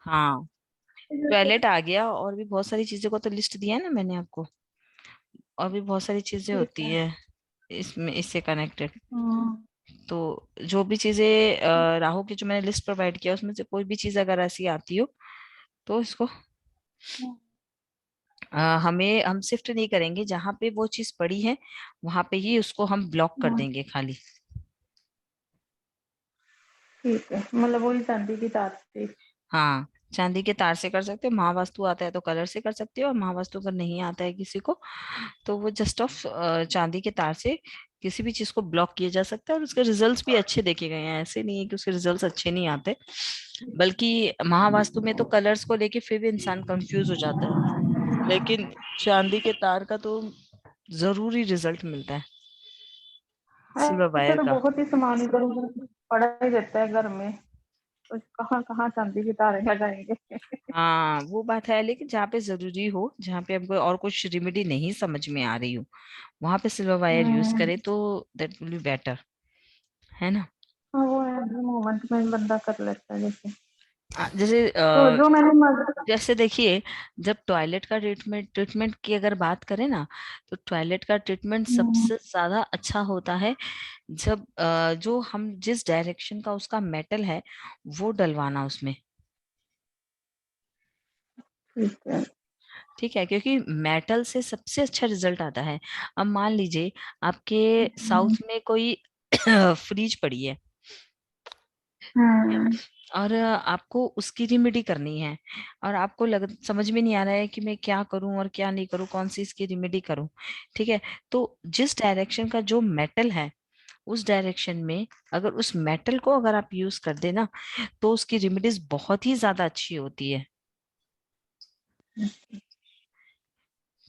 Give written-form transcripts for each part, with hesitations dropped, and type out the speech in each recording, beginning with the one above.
हाँ, टॉयलेट आ गया, और भी बहुत सारी चीजों को तो लिस्ट दिया है ना मैंने आपको। और भी बहुत सारी चीजें ठीक होती है। है इसमें, इससे कनेक्टेड। हम्म। तो जो भी चीजें राहु की जो मैंने लिस्ट प्रोवाइड किया उसमें से कोई भी चीज अगर ऐसी आती हो तो इसको हम शिफ्ट नहीं करेंगे, जहां पे वो चीज पड़ी है वहां पे ही उसको हम ब्लॉक कर हम्म, देंगे खाली। ठीक है, मतलब वही चांदी की तार से। हाँ, चांदी के तार से कर सकते हो, महावास्तु आता है तो कलर से कर सकते हो, और महावास्तु अगर नहीं आता है किसी को तो वो जस्ट ऑफ चांदी के तार से किसी भी चीज को ब्लॉक किया जा सकता है, और उसके रिजल्ट्स भी अच्छे देखे गए हैं। ऐसे नहीं है कि उसके रिजल्ट्स अच्छे नहीं आते, बल्कि महावास्तु में तो कलर्स को लेके फिर भी इंसान कंफ्यूज हो जाता है, लेकिन चांदी के तार का तो जरूरी रिजल्ट मिलता है, सिल्वर ऐसे वायर तो का। बहुत ही सामान इधर उधर पड़ा ही रहता है घर में, तो कहाँ कहाँ चांदी की तारें लगाएंगे। हाँ वो बात है, लेकिन जहाँ पे जरूरी हो, जहाँ पे हमको और कुछ रेमेडी नहीं समझ में आ रही हो, वहां पे सिल्वर वायर यूज हम्म। करें तो दैट विल बी बेटर, है ना। हाँ, वो है मोमेंट में बंदा कर लेता है जैसे। जैसे तो जो मैंने जैसे देखिए, जब टॉयलेट का ट्रीटमेंट ट्रीटमेंट की अगर बात करें ना, तो टॉयलेट का ट्रीटमेंट हम्म, सबसे ज्यादा अच्छा होता है जब जो हम जिस डायरेक्शन का उसका मेटल है वो डलवाना उसमें। ठीक है। ठीक है, क्योंकि मेटल से सबसे अच्छा रिजल्ट आता है। अब मान लीजिए आपके हम्म। साउथ में कोई फ्रीज पड़ी है, हम्म। और आपको उसकी रिमेडी करनी है, और आपको समझ में नहीं आ रहा है कि मैं क्या करूं और क्या नहीं करूं, कौन सी इसकी रिमेडी करूं। ठीक है, तो जिस डायरेक्शन का जो मेटल है उस डायरेक्शन में अगर उस मेटल को अगर आप यूज कर देना तो उसकी रेमेडीज बहुत ही ज्यादा अच्छी होती है।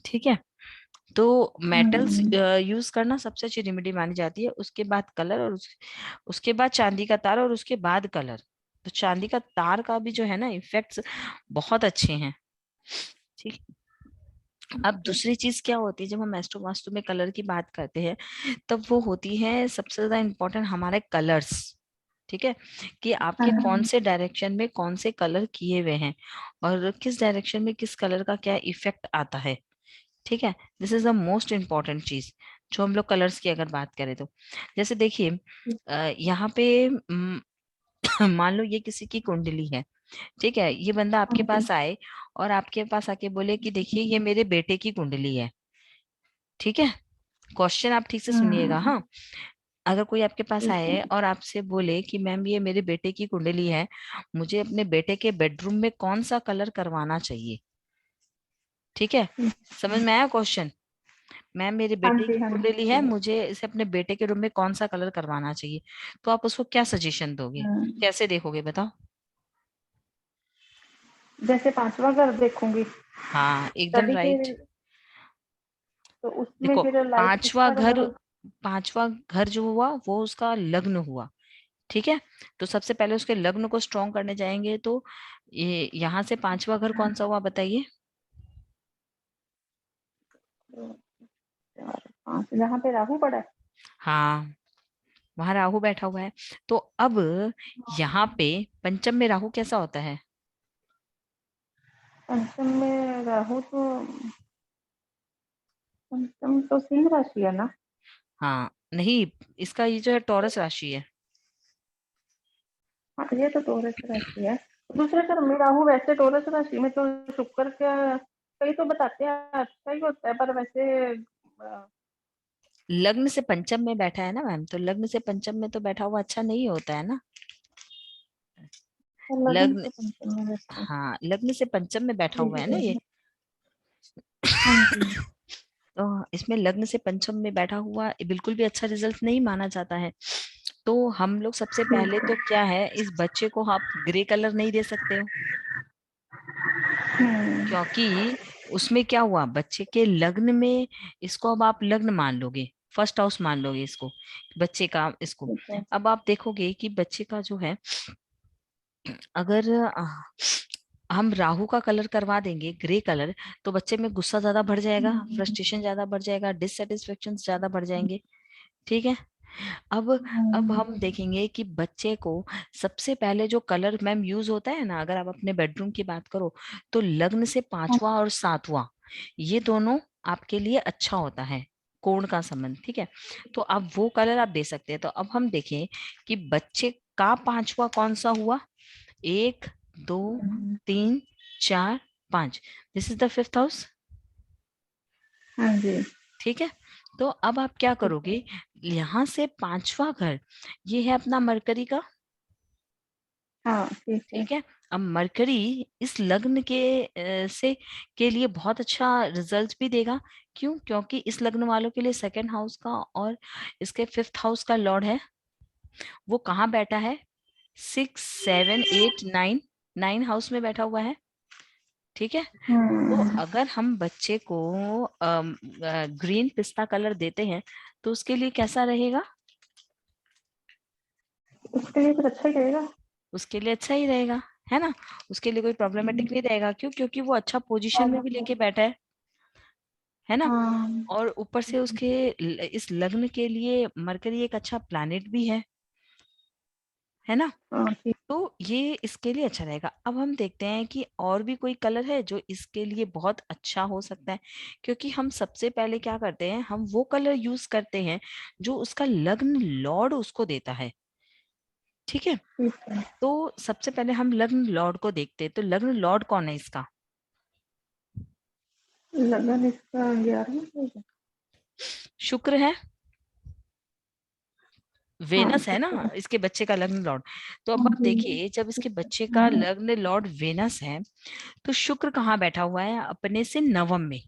ठीक है, तो मेटल्स हम्म। यूज करना सबसे अच्छी रेमेडी मानी जाती है, उसके बाद कलर, और उसके बाद चांदी का तार, और उसके बाद कलर। तो चांदी का तार का भी जो है ना इफेक्ट्स बहुत अच्छे हैं। ठीक। अब दूसरी चीज क्या होती है, जब हम एस्ट्रो वास्तु में कलर की बात करते हैं तब वो होती है सबसे ज्यादा इम्पोर्टेंट हमारे कलर्स। ठीक है, कि आपके कौन हाँ। से डायरेक्शन में कौन से कलर किए हुए हैं, और किस डायरेक्शन में किस कलर का क्या इफेक्ट आता है। ठीक है, this is the most important चीज जो हम लोग कलर्स की अगर बात करें तो। जैसे देखिए यहाँ पे मान लो ये किसी की कुंडली है। ठीक है, ये बंदा हाँ आपके जी। पास आए और आपके पास आके बोले कि देखिए ये मेरे बेटे की कुंडली है। ठीक है, क्वेश्चन आप ठीक से सुनिएगा। हम्म। हाँ, अगर कोई आपके पास ठीक है। आए और आपसे बोले कि मैम ये मेरे बेटे की कुंडली है, मुझे अपने बेटे के बेडरूम में कौन सा कलर करवाना चाहिए। ठीक है, ठीक समझ है। में आया क्वेश्चन। मैम मेरे हाँ बेटे जी, की हाँ कुंडली है, जी। मुझे इसे अपने बेटे के रूम में कौन सा कलर करवाना चाहिए, तो आप उसको क्या सजेशन दोगे, हम्म। कैसे देखोगे बताओ। जैसे पांचवा घर देखूंगी हाँ एकदम तभी राइट। फिर, तो उसमें देखो, फिर लाइट पांचवा किसका घर, रहेगा? पांचवा घर जो हुआ वो उसका लग्न हुआ। ठीक है, तो सबसे पहले उसके लग्न को स्ट्रॉन्ग करने जाएंगे तो ये यहाँ से पांचवा घर कौन सा हुआ बताइए। 2 4 5 जहाँ पे राहु पड़ा है। हाँ, वहां राहु बैठा हुआ है। तो अब यहाँ पे पंचम में राहु कैसा होता है। पंचम में राहु तो, पंचम तो सिंह राशि है ना? हाँ नहीं, इसका ये जो है टॉरस राशि है। हाँ, ये तो टोरस राशि है। दूसरे घर में राहु वैसे टोरस राशि में तो शुक्र का, कई तो बताते हैं अच्छा ही होता है, पर वैसे लग्न से पंचम में बैठा है ना मैम, तो लग्न से पंचम में तो बैठा हुआ अच्छा नहीं होता है ना। लगन लग्न, से पंचम में बैठा है। हाँ लग्न से पंचम में बैठा ठीक हुआ है ना ये। है। हाँ जी। तो इसमें लग्न से पंचम में बैठा हुआ बिल्कुल भी अच्छा रिजल्ट नहीं माना जाता है। तो हम लोग सबसे ठीक पहले है। तो क्या है, इस बच्चे को आप ग्रे कलर नहीं दे सकते हो, हम्म। क्योंकि उसमें क्या हुआ बच्चे के लग्न में, इसको अब आप लग्न मान लोगे, फर्स्ट हाउस मान लोगे इसको, बच्चे का इसको। ठीक है। अब आप देखोगे कि बच्चे का जो है, अगर हम राहु का कलर करवा देंगे ग्रे कलर, तो बच्चे में गुस्सा ज्यादा बढ़ जाएगा, हम्म। फ्रस्ट्रेशन ज्यादा बढ़ जाएगा, डिससेटिस्फेक्शन ज्यादा बढ़ जाएंगे। ठीक है, अब हम देखेंगे कि बच्चे को सबसे पहले जो कलर मैम यूज होता है ना, अगर आप अपने बेडरूम की बात करो, तो लग्न से पांचवा और सातवां, ये दोनों आपके लिए अच्छा होता है, कोण का संबंध, ठीक है। तो अब वो कलर आप दे सकते हैं। तो अब हम देखें कि बच्चे का पांचवा कौन सा हुआ, 1 2 3 4 5, this is the fifth house. हाँ जी। ठीक है। तो अब आप क्या करोगे, यहाँ से पांचवा घर, ये है अपना मरकरी का, हाँ ठीक है। ठीक है। अब मरकरी इस लग्न के से के लिए बहुत अच्छा रिजल्ट भी देगा। क्यों? क्योंकि इस लग्न वालों के लिए सेकंड हाउस का और इसके फिफ्थ हाउस का लॉर्ड है, वो कहाँ बैठा है, 6 7 8 9, 9 हाउस में बैठा हुआ है, ठीक है। तो अगर हम बच्चे को ग्रीन पिस्ता कलर देते हैं तो उसके लिए कैसा रहेगा, उसके लिए फिर अच्छा ही रहेगा। उसके लिए अच्छा ही रहेगा, है ना। उसके लिए कोई प्रॉब्लमेटिक नहीं रहेगा। क्यों? क्योंकि वो अच्छा पोजीशन में भी लेके बैठा है ना। हाँ। और ऊपर से उसके इस लग्न के लिए मरकरी एक अच्छा प्लैनेट भी है ना। हाँ ठीक। तो ये इसके लिए अच्छा रहेगा। अब हम देखते हैं कि और भी कोई कलर है जो इसके लिए बहुत अच्छा हो सकता है। क्योंकि हम सबसे पहले क्या करते हैं, हम वो कलर यूज करते हैं जो उसका लग्न लॉर्ड उसको देता है, ठीक है। ठीक है। तो सबसे पहले हम लग्न लॉर्ड को देखते हैं। तो लग्न लॉर्ड कौन है इसका, लगन इसका 11वां है। शुक्र है, हाँ वेनस है ना शुक्र है। इसके बच्चे का लग्न लॉर्ड। तो अब हाँ आप जी। देखिए, जब इसके बच्चे का हाँ लग्न लॉर्ड वेनस है, तो शुक्र कहाँ बैठा हुआ है, अपने से नवम में,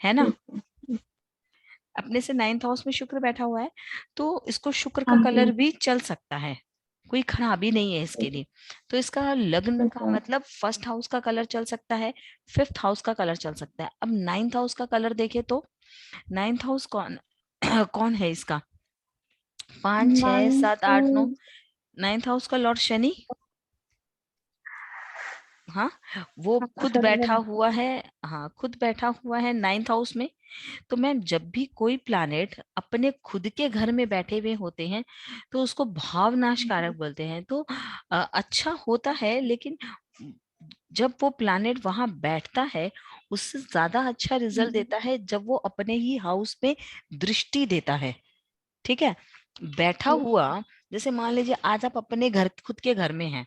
है ना। ठीक है। अपने से नाइन्थ हाउस में शुक्र बैठा हुआ है। तो इसको शुक्र का हाँ जी। कलर भी चल सकता है, कोई खराबी नहीं है इसके लिए। तो इसका लग्न ठीक का है। मतलब फर्स्ट हाउस का कलर चल सकता है, फिफ्थ हाउस का कलर चल सकता है। अब नाइन्थ हाउस का कलर देखे तो नाइन्थ हाउस कौन कौन है इसका, 5 6 7 8 9, नाइन्थ। नाइन्थ हाउस का लॉर्ड शनि, हाँ, वो हाँ खुद बैठा शनिवार। हुआ है, हाँ खुद बैठा हुआ है नाइन्थ हाउस में। तो मैम जब भी कोई प्लैनेट अपने खुद के घर में बैठे हुए होते हैं तो उसको भावनाश कारक बोलते हैं। तो अच्छा होता है, लेकिन जब वो प्लैनेट वहां बैठता है, उससे ज्यादा अच्छा रिजल्ट देता है जब वो अपने ही हाउस में दृष्टि देता है, ठीक है। बैठा हुआ, जैसे मान लीजिए आज आप अपने घर, खुद के घर में हैं,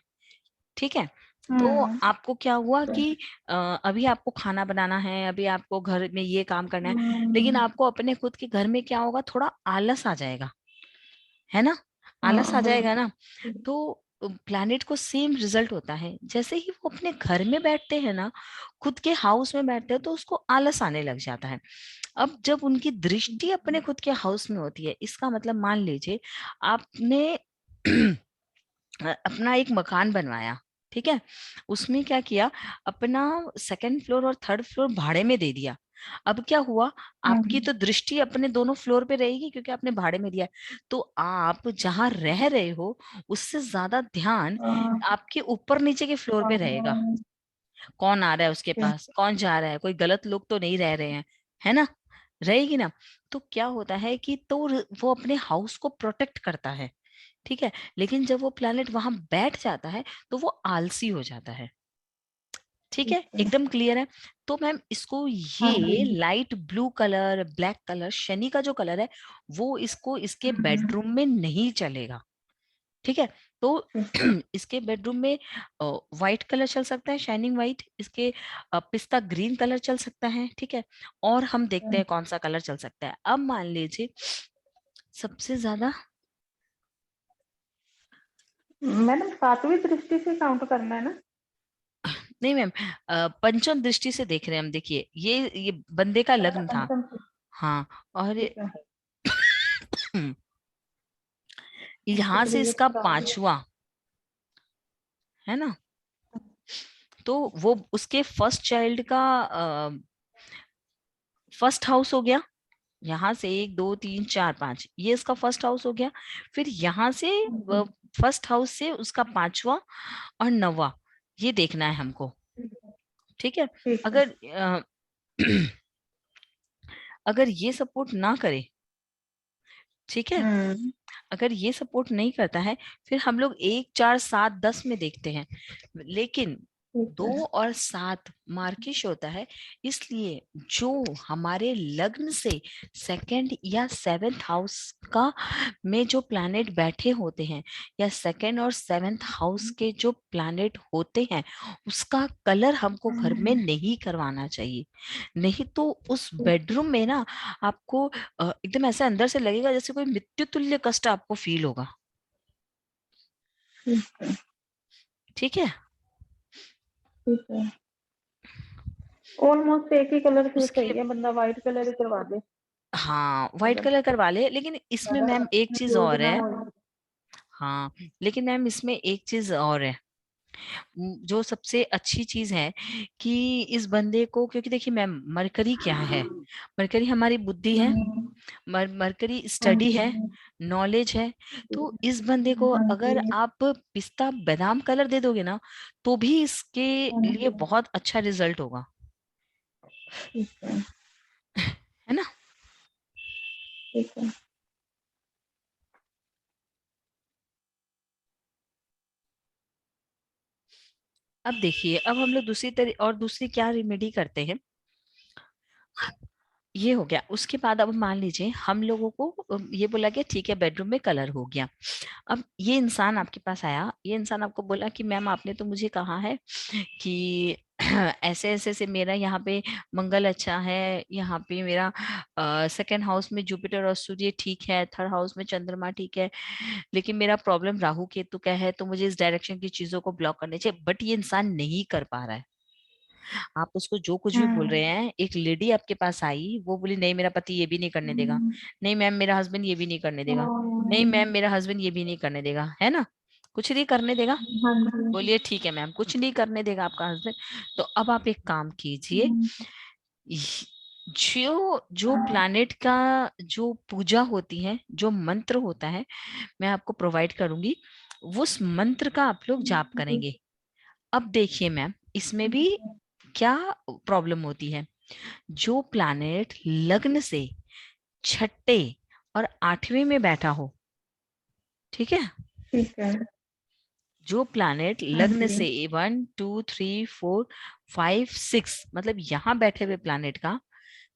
ठीक है। तो हम्म। आपको क्या हुआ कि अभी आपको खाना बनाना है, अभी आपको घर में ये काम करना है, लेकिन आपको अपने खुद के घर में क्या होगा, थोड़ा आलस आ जाएगा, है ना, आलस आ हाँ जाएगा बिल्कुल। ना। तो प्लैनेट को सेम रिजल्ट होता है, जैसे ही वो अपने घर में बैठते हैं ना, खुद के हाउस में बैठते हैं, तो उसको आलस आने लग जाता है। अब जब उनकी दृष्टि अपने खुद के हाउस में होती है, इसका मतलब मान लीजिए आपने अपना एक मकान बनवाया, ठीक है। उसमें क्या किया, अपना सेकंड फ्लोर और थर्ड फ्लोर भाड़े में दे दिया। अब क्या हुआ, आपकी तो दृष्टि अपने दोनों फ्लोर पे रहेगी क्योंकि आपने भाड़े में दिया है। तो आप जहां रह रहे हो उससे ज्यादा ध्यान आपके ऊपर नीचे के फ्लोर पे रहेगा। कौन आ रहा है उसके पास, कौन जा रहा है, कोई गलत लोग तो नहीं रह रहे हैं, है ना, रहेगी ना। तो क्या होता है कि तो वो अपने हाउस को प्रोटेक्ट करता है, ठीक है। लेकिन जब वो प्लैनेट वहां बैठ जाता है तो वो आलसी हो जाता है, ठीक है, एकदम क्लियर है। तो मैम इसको हाँ ये जी। Light blue colour, black colour, Shani का जो कलर है, वो इसको इसके बेडरूम में नहीं चलेगा, ठीक है। तो इसके बेडरूम में व्हाइट कलर चल सकता है, शाइनिंग व्हाइट, इसके पिस्ता ग्रीन कलर चल सकता है, ठीक है। और हम देखते हैं कौन सा कलर चल सकता है। अब मान लीजिए सबसे ज्यादा, मैडम 7वीं दृष्टि से काउंट करना है ना। नहीं मैम, पंचम दृष्टि से देख रहे हैं हम। देखिए ये बंदे का अच्छा लग्न था, पंचम से। हाँ, और ठीक है। अच्छा यहाँ तो से ये इसका खराब है। पांचवा, है ना। तो वो उसके फर्स्ट चाइल्ड का फर्स्ट हाउस हो गया। यहाँ से 1 2 3 4 5, ये इसका फर्स्ट हाउस हो गया। फिर यहाँ से फर्स्ट हाउस से उसका पांचवा और नौवा, ये देखना है हमको, ठीक है। ठीक है। अगर अगर ये सपोर्ट ना करे ठीक है। अगर ये सपोर्ट नहीं करता है, फिर हम लोग 1 4 7 10 में देखते हैं, लेकिन 2 और 7 मार्किश होता है। इसलिए जो हमारे लग्न से सेकंड या सेवेंथ हाउस का में जो प्लैनेट बैठे होते हैं, या सेकंड और सेवेंथ हाउस के जो प्लैनेट होते हैं, उसका कलर हमको घर में नहीं करवाना चाहिए। नहीं तो उस बेडरूम में ना आपको एकदम ऐसा अंदर से लगेगा जैसे कोई मृत्यु तुल्य कष्ट आपको फील होगा। ठीक है। ठीक है। ऑलमोस्ट एक ही कलर से उसके सही है, बंदा व्हाइट कलर ही करवा दे हाँ, व्हाइट अगर कलर करवा ले, लेकिन इसमें ज्यादा मैम एक चीज कंफ्यूज और ना है। हो। हाँ, लेकिन मैम इसमें एक चीज और है। जो सबसे अच्छी चीज है कि इस बंदे को, क्योंकि देखिए मैम, मरकरी क्या है? मरकरी हमारी बुद्धि है, मरकरी हाँ स्टडी जी। है, नॉलेज है। तो इस बंदे को हाँ अगर जी। आप पिस्ता बादाम कलर दे दोगे ना, तो भी इसके हाँ लिए जी। बहुत अच्छा रिजल्ट होगा। ठीक है। है ना? ठीक है। अब देखिए, अब हम लोग दूसरी क्या रेमेडी करते हैं। ये हो गया। उसके बाद अब मान लीजिए हम लोगों को ये बोला गया ठीक है बेडरूम में कलर हो गया। अब ये इंसान आपके पास आया, ये इंसान आपको बोला कि मैम आपने तो मुझे कहा है कि ऐसे ऐसे से मेरा यहाँ पे मंगल अच्छा है, यहाँ पे मेरा सेकंड हाउस में जुपिटर और सूर्य ठीक है, थर्ड हाउस में चंद्रमा ठीक है, लेकिन मेरा प्रॉब्लम राहु केतु का है, तो मुझे इस डायरेक्शन की चीजों को ब्लॉक करने चाहिए। बट ये इंसान नहीं कर पा रहा है। आप उसको जो कुछ भी बोल रहे हैं, एक लेडी आपके पास आई, वो बोली नहीं मेरा पति ये भी नहीं करने देगा, नहीं मैम मेरा हस्बैंड ये भी नहीं करने देगा, नहीं मैम मेरा हस्बैंड ये भी नहीं करने देगा, है ना, कुछ नहीं करने देगा। हाँ जी। बोलिए ठीक है मैम, कुछ नहीं करने देगा आपका हस्बैंड। तो अब आप एक काम कीजिए, जो जो प्लैनेट का जो पूजा होती है, जो मंत्र होता है, मैं आपको प्रोवाइड करूंगी, उस मंत्र का आप लोग जाप करेंगे। अब देखिए मैम, इसमें भी क्या प्रॉब्लम होती है। जो प्लैनेट लग्न से छठे और आठवें में बैठा हो, ठीक है, ठीक है। जो प्लैनेट हाँ लग्न जी। से 1 2 3 4 5 6, मतलब यहाँ बैठे हुए प्लैनेट का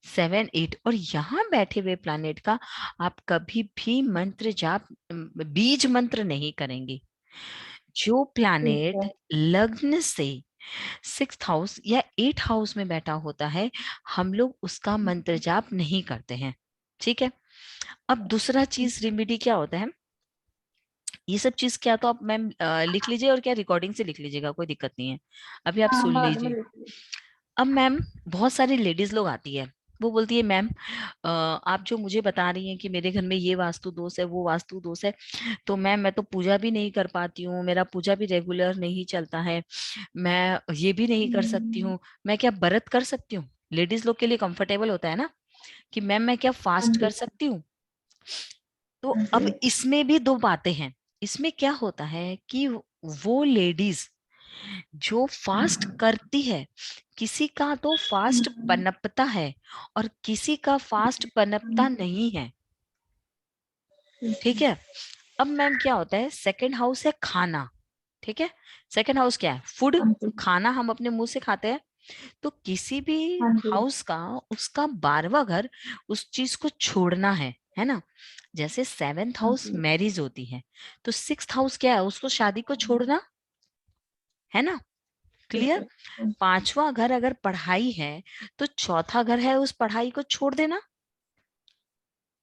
7 8 और यहाँ बैठे हुए प्लैनेट का आप कभी भी मंत्र जाप बीज मंत्र नहीं करेंगे। जो ठीक प्लैनेट है। लग्न से 6th हाउस या 8th हाउस में बैठा होता है, हम लोग उसका मंत्र जाप नहीं करते हैं। ठीक है। अब दूसरा चीज रेमेडी क्या होता है, ये सब चीज क्या तो आप मैम लिख लीजिए, और क्या रिकॉर्डिंग से लिख लीजिएगा, कोई दिक्कत नहीं है, अभी आप हाँ सुन बाद में लीजिए। लिख ली। अब मैम, बहुत सारी लेडीज लोग आती है, वो बोलती है मैम आप जो मुझे बता रही हैं कि मेरे घर में ये वास्तु दोष है, वो वास्तु दोष है, तो मैम मैं तो पूजा भी नहीं कर पाती हूँ, मेरा पूजा भी रेगुलर नहीं चलता है, मैं ये भी नहीं कर सकती हूँ, मैं क्या व्रत कर सकती हूँ? लेडीज लोग के लिए कंफर्टेबल होता है ना कि मैम मैं क्या हाँ फास्ट जी। कर सकती हूँ। तो हाँ अब जी। इसमें भी दो बातें हैं। इसमें क्या होता है कि वो लेडीज जो फास्ट करती है, किसी का तो फास्ट पनपता है और किसी का फास्ट पनपता नहीं है। ठीक है। अब मैम क्या होता है, सेकंड हाउस है खाना, ठीक है, सेकंड हाउस क्या है, फूड, हाँ जी। खाना हम अपने मुंह से खाते हैं। तो किसी भी हाँ जी। हाउस का उसका 12वां घर उस चीज को छोड़ना है ना। जैसे सेवेंथ हाँ हाउस जी। मैरिज होती है, तो 6th हाउस क्या है, उसको शादी को छोड़ना, है ना। ठीक क्लियर। है। हाँ 5वां घर अगर पढ़ाई है, तो चौथा घर है उस पढ़ाई को छोड़ देना।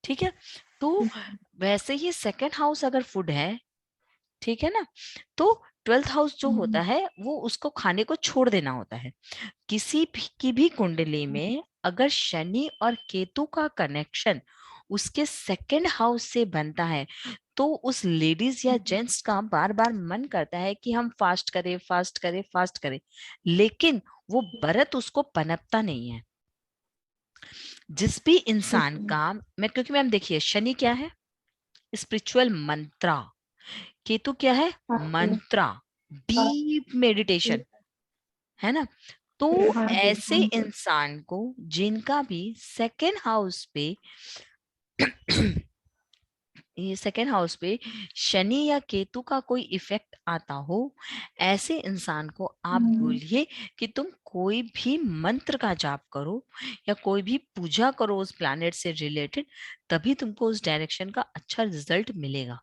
ठीक है। तो जी। वैसे ही सेकंड हाउस अगर फूड है, ठीक है ना, तो 12th हाउस जो होता है वो उसको खाने को छोड़ देना होता है। किसी भी की भी कुंडली में अगर शनि और केतु का कनेक्शन उसके सेकंड हाउस से बनता है, तो उस लेडीज या जेंट्स का बार बार मन करता है कि हम फास्ट करें, फास्ट करें, फास्ट करें, लेकिन वो व्रत उसको पनपता नहीं है। जिस भी ठीक इंसान है। का, मैं क्योंकि मैम देखिए, शनि क्या है, स्पिरिचुअल मंत्रा, केतु क्या है, हाँ जी। मंत्रा, हाँ डीप मेडिटेशन, जी। है ना। तो हाँ जी। ऐसे इंसान को जिनका भी सेकेंड हाउस पे ये सेकेंड हाउस पे शनि या केतु का कोई इफेक्ट आता हो, ऐसे इंसान को आप बोलिए कि तुम कोई भी मंत्र का जाप करो या कोई भी पूजा करो उस प्लैनेट से रिलेटेड, तभी तुमको उस डायरेक्शन का अच्छा रिजल्ट मिलेगा।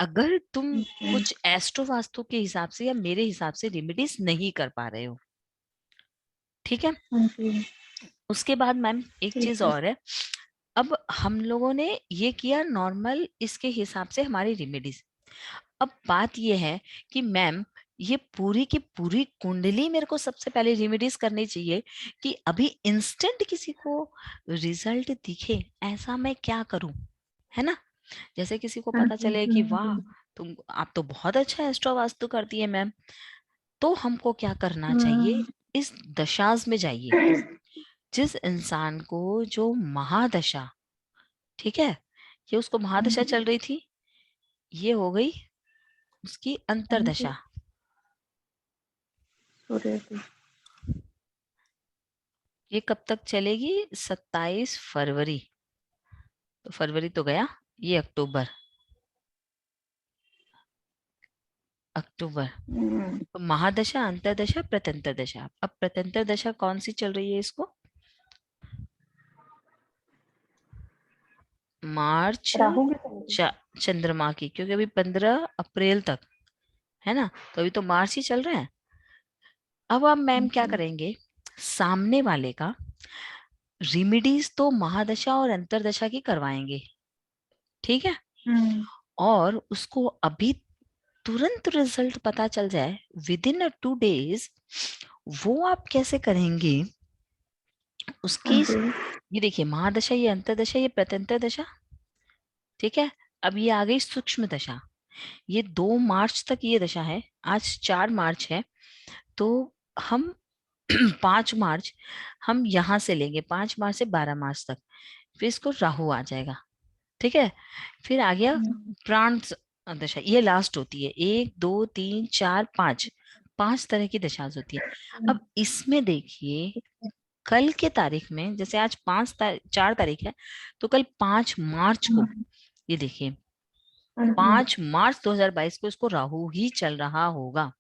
अगर तुम कुछ एस्ट्रो वास्तु के हिसाब से या मेरे हिसाब से रेमेडीज नहीं कर पा रहे हो, ठीक है। उसके बाद मैम एक चीज और है, अब हम लोगों ने ये किया नॉर्मल इसके हिसाब से हमारी रेमेडीज। अब बात ये है कि मैम ये पूरी की पूरी कुंडली मेरे को सबसे पहले रेमेडीज करनी चाहिए कि अभी इंस्टेंट किसी को रिजल्ट दिखे, ऐसा मैं क्या करूं, है ना। जैसे किसी को पता चले कि वाह तुम आप तो बहुत अच्छा एस्ट्रो वास्तु करती है मैम, तो हमको क्या करना चाहिए, इस दशाज में जाइए। जिस इंसान को जो महादशा, ठीक है, ये उसको महादशा चल रही थी, ये हो गई उसकी अंतरदशा। ये कब तक चलेगी, 27 फरवरी, तो फरवरी तो गया, ये अक्टूबर, अक्टूबर। तो महादशा, अंतरदशा, प्रत्यंतर दशा। अब प्रत्यंतर दशा कौन सी चल रही है इसको, मार्च चंद्रमा की, क्योंकि अभी 15 अप्रैल तक है ना, तो अभी तो मार्च ही चल रहा है। अब आप मैम क्या करेंगे, सामने वाले का रेमिडीज तो महादशा और अंतरदशा की करवाएंगे, ठीक है। और उसको अभी तुरंत रिजल्ट पता चल जाए विदिन 2 डेज, वो आप कैसे करेंगे उसकी। ये देखिए महादशा, ये अंतरदशा, ये प्रत्यंतर दशा, ठीक है। अब ये आ गई सूक्ष्म दशा, ये 2 मार्च तक ये दशा है, आज 4 मार्च है, तो हम 5 मार्च हम यहां से लेंगे, 5 मार्च से 12 मार्च तक, फिर इसको राहु आ जाएगा, ठीक है। फिर आ गया प्राण दशा, ये लास्ट होती है, 1 2 3 4 5, 5 तरह की दशा होती है। अब इसमें देखिए कल के तारीख में, जैसे आज 4 तारीख है, तो कल 5 मार्च को, ये देखिए 5 मार्च 2022 को इसको राहु ही चल रहा होगा।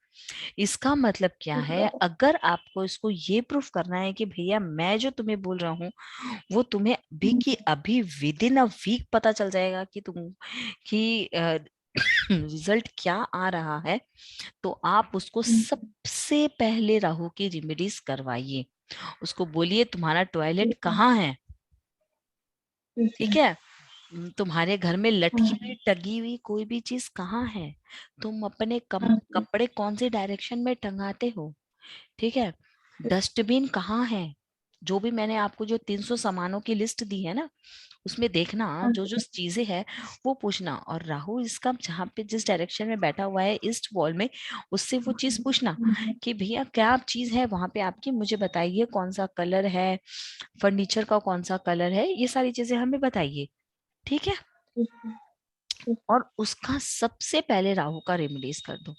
इसका मतलब क्या है, अगर आपको इसको ये प्रूफ करना है कि भैया मैं जो तुम्हें बोल रहा हूँ वो तुम्हें अभी की अभी विदिन 1 वीक पता चल जाएगा कि तुम कि रिजल्ट क्या आ रहा है, तो आप उसको सबसे पहले राहु की रेमेडीज करवाइए। उसको बोलिए तुम्हारा टॉयलेट कहाँ है, ठीक है, तुम्हारे घर में लटकी हुई टंगी हुई कोई भी चीज कहाँ है, तुम अपने कपड़े कौन से डायरेक्शन में टंगाते हो, ठीक है, डस्टबिन कहाँ है। जो भी मैंने आपको जो 300 सामानों की लिस्ट दी है ना, उसमें देखना जो जो चीजें हैं वो पूछना, और राहु इसका जहाँ पे जिस डायरेक्शन में बैठा हुआ है ईस्ट वॉल में, उससे वो चीज पूछना कि भैया क्या चीज है वहां पे आपकी, मुझे बताइए कौन सा कलर है, फर्नीचर का कौन सा कलर है, ये सारी चीजें हमें बताइए, ठीक है। और उसका सबसे पहले राहु का रेमेडीज कर दो।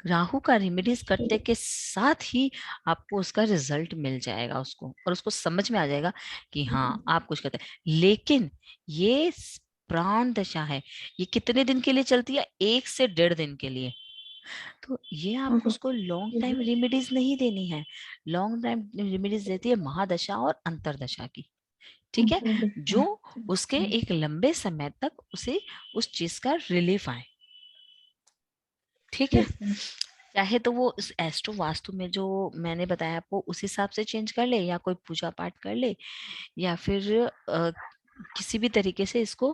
राहु का रेमेडीज करते के साथ ही आपको उसका रिजल्ट मिल जाएगा उसको, और उसको समझ में आ जाएगा कि हाँ आप कुछ करते हैं। लेकिन ये प्राण दशा है, ये कितने दिन के लिए चलती है, 1 से 1.5 दिन के लिए। तो ये आप उसको लॉन्ग टाइम रेमेडीज नहीं देनी है, लॉन्ग टाइम रेमेडीज देती है महादशा और अंतरदशा की, ठीक है, जो उसके एक लंबे समय तक उसे उस चीज का रिलीफ आए, ठीक है। चाहे तो वो इस एस्ट्रो वास्तु में जो मैंने बताया आपको उस हिसाब से चेंज कर ले, या कोई पूजा पाठ कर ले, या फिर किसी भी तरीके से इसको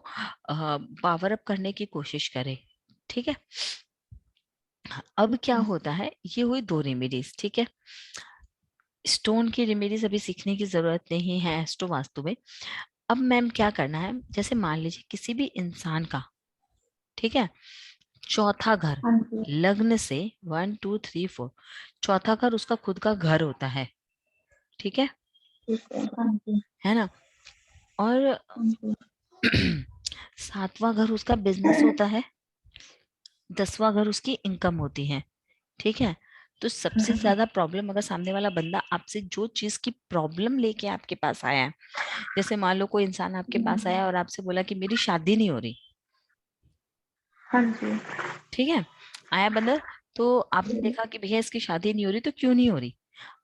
पावर अप करने की कोशिश करे, ठीक है। अब क्या होता है, ये हुई 2 रेमेडीज, ठीक है। स्टोन की रेमेडीज अभी सीखने की जरूरत नहीं है एस्ट्रो वास्तु में। अब मैम क्या करना है, जैसे मान लीजिए किसी भी इंसान का, ठीक है, चौथा घर, लग्न से 1 2 3 4, चौथा घर उसका खुद का घर होता है, ठीक है ना। और 7वां घर उसका बिजनेस होता है, 10वां घर उसकी इनकम होती है, ठीक है। तो सबसे ज्यादा प्रॉब्लम अगर सामने वाला बंदा आपसे जो चीज की प्रॉब्लम लेके आपके पास आया है, जैसे मान लो कोई इंसान आपके पास आया और आपसे बोला कि मेरी शादी नहीं हो रही, हाँ जी। ठीक है, आया बंदर। तो आपने देखा कि भैया इसकी शादी नहीं हो रही, तो क्यों नहीं हो रही।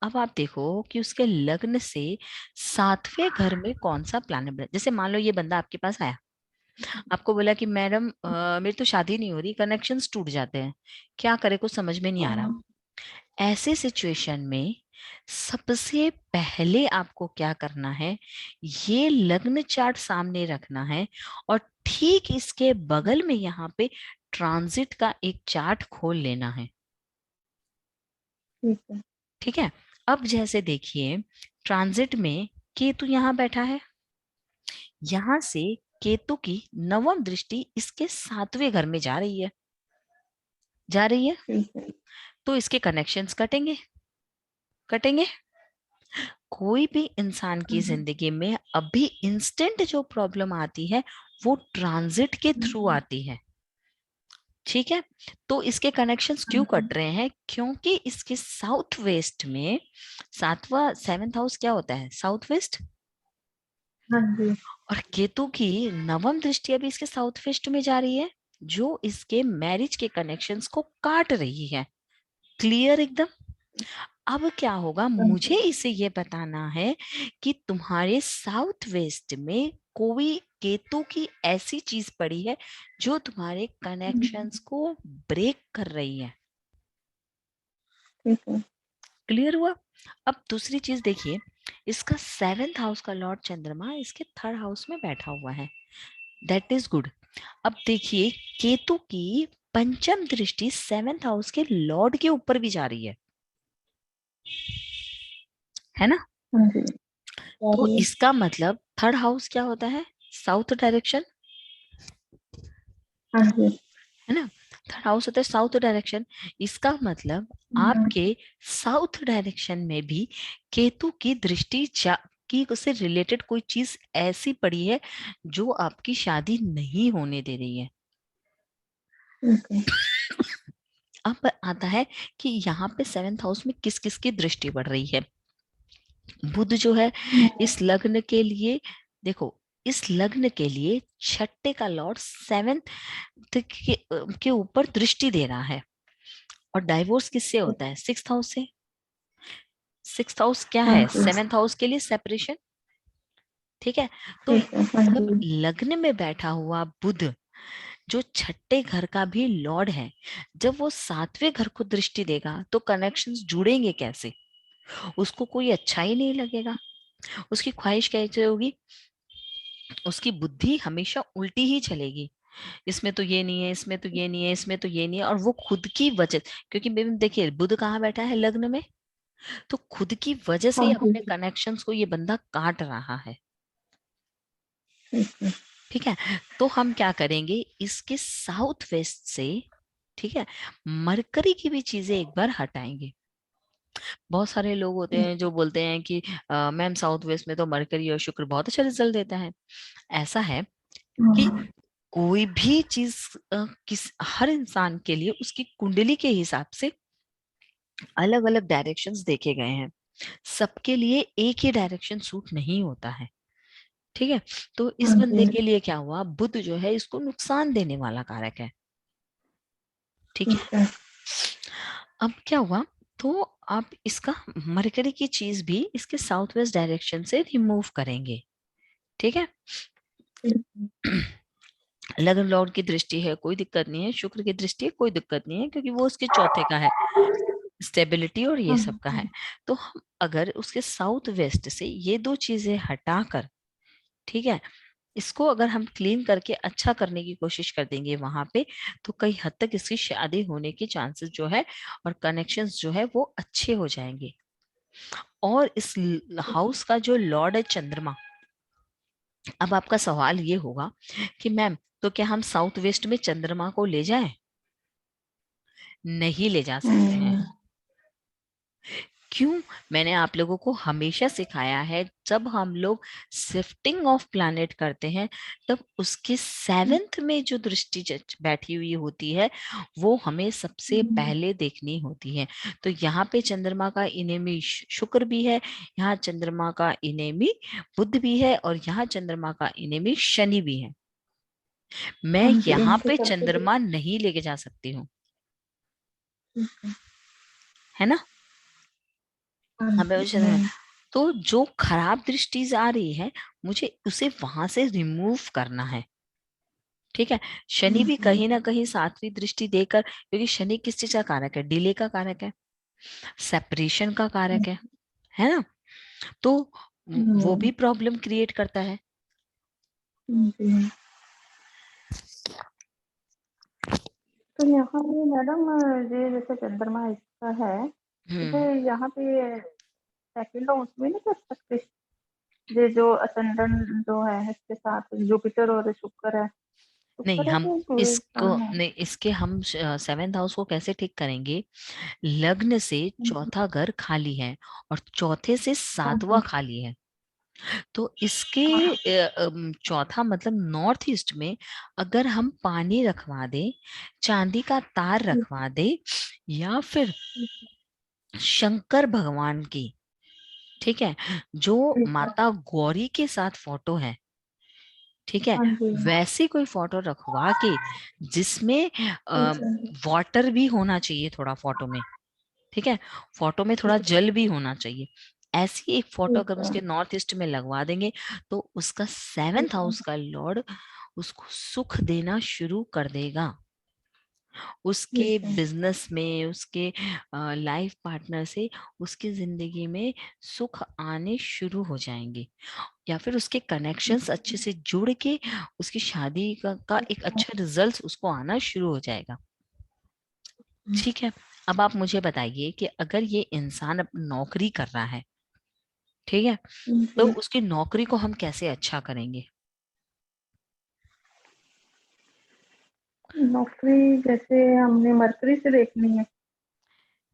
अब आप देखो कि उसके लग्न से 7वें घर में कौन सा प्लैनेट बना। जैसे मान लो ये बंदा आपके पास आया, आपको बोला कि मैडम मेरी तो शादी नहीं हो रही, कनेक्शंस टूट जाते हैं, क्या करे कुछ समझ में नहीं आ रहा। ऐसे सिचुएशन में सबसे पहले आपको क्या करना है, ये लग्न चार्ट सामने रखना है, और ठीक इसके बगल में यहाँ पे ट्रांजिट का एक चार्ट खोल लेना है। ठीक है। ठीक है, अब जैसे देखिए ट्रांजिट में केतु यहाँ बैठा है, यहां से केतु की नवम दृष्टि इसके 7वें घर में जा रही है, जा रही है। ठीक है। तो इसके कनेक्शंस कटेंगे, कटेंगे। कोई भी इंसान की जिंदगी में अभी इंस्टेंट जो प्रॉब्लम आती है वो ट्रांजिट के थ्रू आती है। ठीक है, तो इसके कनेक्शंस क्यों कट रहे हैं, क्योंकि इसके साउथ वेस्ट में 7वां 7th हाउस क्या होता है, साउथ वेस्ट। हाँ जी। और केतु की नवम दृष्टि अभी इसके साउथ वेस्ट में जा रही है, जो इसके मैरिज के कनेक्शंस को काट रही है। क्लियर एकदम। अब क्या होगा, हाँ मुझे जी। इसे ये बताना है कि तुम्हारे साउथ वेस्ट में कोई केतु की ऐसी चीज पड़ी है जो तुम्हारे कनेक्शंस को ब्रेक कर रही है। ठीक है। क्लियर हुआ। अब दूसरी चीज देखिए, इसका 7th हाउस का लॉर्ड चंद्रमा इसके 3rd हाउस में बैठा हुआ है, दैट इज गुड। अब देखिए केतु की पंचम दृष्टि 7th हाउस के लॉर्ड के ऊपर भी जा रही है ना। हाँ जी। तो सॉरी। इसका मतलब 3rd हाउस क्या होता है, साउथ डायरेक्शन, हाँ जी। है ना। 3rd हाउस होता है साउथ डायरेक्शन। इसका मतलब हम्म, आपके साउथ डायरेक्शन में भी केतु की दृष्टि की उससे रिलेटेड कोई चीज ऐसी पड़ी है जो आपकी शादी नहीं होने दे रही है। ठीक है। अब आता है कि यहाँ पे 7th हाउस में किस किस की दृष्टि बढ़ रही है। बुध जो है इस लग्न के लिए, देखो इस लग्न के लिए 6ठे का लॉर्ड 7th के ऊपर दृष्टि दे रहा है। और डाइवोर्स किससे होता है, 6th हाउस से। 6th हाउस क्या हाँ है, जी। 7th हाउस के लिए सेपरेशन। ठीक है, तो ठीक है। हाँ जब जी। लग्न में बैठा हुआ बुध जो 6ठे घर का भी लॉर्ड है, जब वो 7वें घर को दृष्टि देगा तो कनेक्शंस जुड़ेंगे कैसे, उसको कोई अच्छा ही नहीं लगेगा। उसकी ख्वाहिश कैसे होगी, उसकी बुद्धि हमेशा उल्टी ही चलेगी। इसमें तो ये नहीं है, इसमें तो ये नहीं है, इसमें तो ये नहीं है, और वो खुद की वजह, क्योंकि मैम देखिए बुध कहाँ बैठा है, लग्न में। तो खुद की वजह से हाँ ही जी। अपने कनेक्शंस को ये बंदा काट रहा है। ठीक है। ठीक है, तो हम क्या करेंगे, इसके साउथ वेस्ट से, ठीक है, मरकरी की भी चीजें एक बार हटाएंगे। बहुत सारे लोग होते ठीक हैं जो बोलते हैं कि मैम साउथ वेस्ट में तो मरकरी और शुक्र बहुत अच्छा रिजल्ट देता है। ऐसा है कि है। कोई भी चीज हर इंसान के लिए उसकी कुंडली के हिसाब से अलग अलग डायरेक्शंस देखे गए हैं। सबके लिए एक ही डायरेक्शन सूट नहीं होता है। ठीक है, तो इस हाँ बंदे जी। के लिए क्या हुआ, बुध जो है इसको नुकसान देने वाला कारक है। ठीक है, ठीक है। अब क्या हुआ, तो आप इसका मरकरी की चीज भी इसके साउथ वेस्ट डायरेक्शन से रिमूव करेंगे। ठीक है, ठीक है। लग्न लॉर्ड की दृष्टि है कोई दिक्कत नहीं है, शुक्र की दृष्टि है कोई दिक्कत नहीं है, क्योंकि वो उसके चौथे का है, स्टेबिलिटी और ये हाँ सब का है। जी। तो हम अगर उसके साउथ वेस्ट से ये दो चीजें हटाकर, ठीक है, इसको अगर हम क्लीन करके अच्छा करने की कोशिश कर देंगे वहां पे, तो कई हद तक इसकी शादी होने के चांसेस जो है और कनेक्शंस जो है वो अच्छे हो जाएंगे। और इस हाउस का जो लॉर्ड है चंद्रमा, अब आपका सवाल ये होगा कि मैम तो क्या हम साउथ वेस्ट में चंद्रमा को ले जाएं, नहीं ले जा सकते हैं। हम्म, क्यों, मैंने आप लोगों को हमेशा सिखाया है जब हम लोग शिफ्टिंग ऑफ प्लैनेट करते हैं तब उसके 7th में जो दृष्टि बैठी हुई होती है वो हमें सबसे पहले देखनी होती है। तो यहाँ पे चंद्रमा का इनेमी शुक्र भी है, यहाँ चंद्रमा का इनेमी बुध भी है, और यहाँ चंद्रमा का इनेमी शनि भी है। मैं हाँ जी, यहाँ इनके पे चलते तो चंद्रमा नहीं लेके जा सकती हूँ, ठीक है। है ना। हाँ यहाँ पे जी, वो चंद्रमा, तो जो खराब दृष्टि आ रही है मुझे उसे वहां से रिमूव करना है। ठीक है। शनि भी कहीं ना कहीं सातवीं दृष्टि देकर, क्योंकि शनि किस चीज का कारक है, डिले का कारक है, सेपरेशन का कारक है ना। तो वो भी प्रॉब्लम क्रिएट करता है। जी। तो यहाँ पे मैडम, ये जैसे चंद्रमा इसका है, हम्म। इसे यहाँ पे सेकंड हाउस में नहीं कर सकते? ये जो असेंडेंट जो है इसके साथ जुपिटर और शुक्र है, नहीं, शुक्र है हम कि सूर्य इसको कहाँ है? नहीं, इसके हम सेवेंथ हाउस को कैसे ठीक करेंगे। लग्न से चौथा घर खाली है और चौथे से हाँ सातवां जी। खाली है। तो इसके हाँ चौथा मतलब नॉर्थ ईस्ट में अगर हम पानी रखवा दे, चांदी का तार जी, रखवा दे, या फिर जी, शंकर भगवान की, ठीक है, जो ठीक है। माता गौरी के साथ फोटो है, ठीक है, हाँ जी, वैसी कोई फोटो रखवा के जिसमें ठीक है। वाटर भी होना चाहिए थोड़ा फोटो में, ठीक है, फोटो में थोड़ा ठीक है। जल भी होना चाहिए, ऐसी एक फोटो ठीक अगर है। उसके नॉर्थ ईस्ट में लगवा देंगे तो उसका ठीक सेवेंथ है। हाउस का लॉर्ड उसको सुख देना शुरू कर देगा। ठीक उसके है। बिजनेस में, उसके लाइफ पार्टनर से उसकी जिंदगी में सुख आने शुरू हो जाएंगे, या फिर उसके कनेक्शंस अच्छे से जुड़ के उसकी शादी का एक ठीक है। अच्छा रिजल्ट उसको आना शुरू हो जाएगा। ठीक है। अब आप मुझे बताइए कि अगर ये इंसान अपनी नौकरी कर रहा है, ठीक है, तो जी। उसकी नौकरी को हम कैसे अच्छा करेंगे। नौकरी जैसे हमने मरकरी से देखनी है?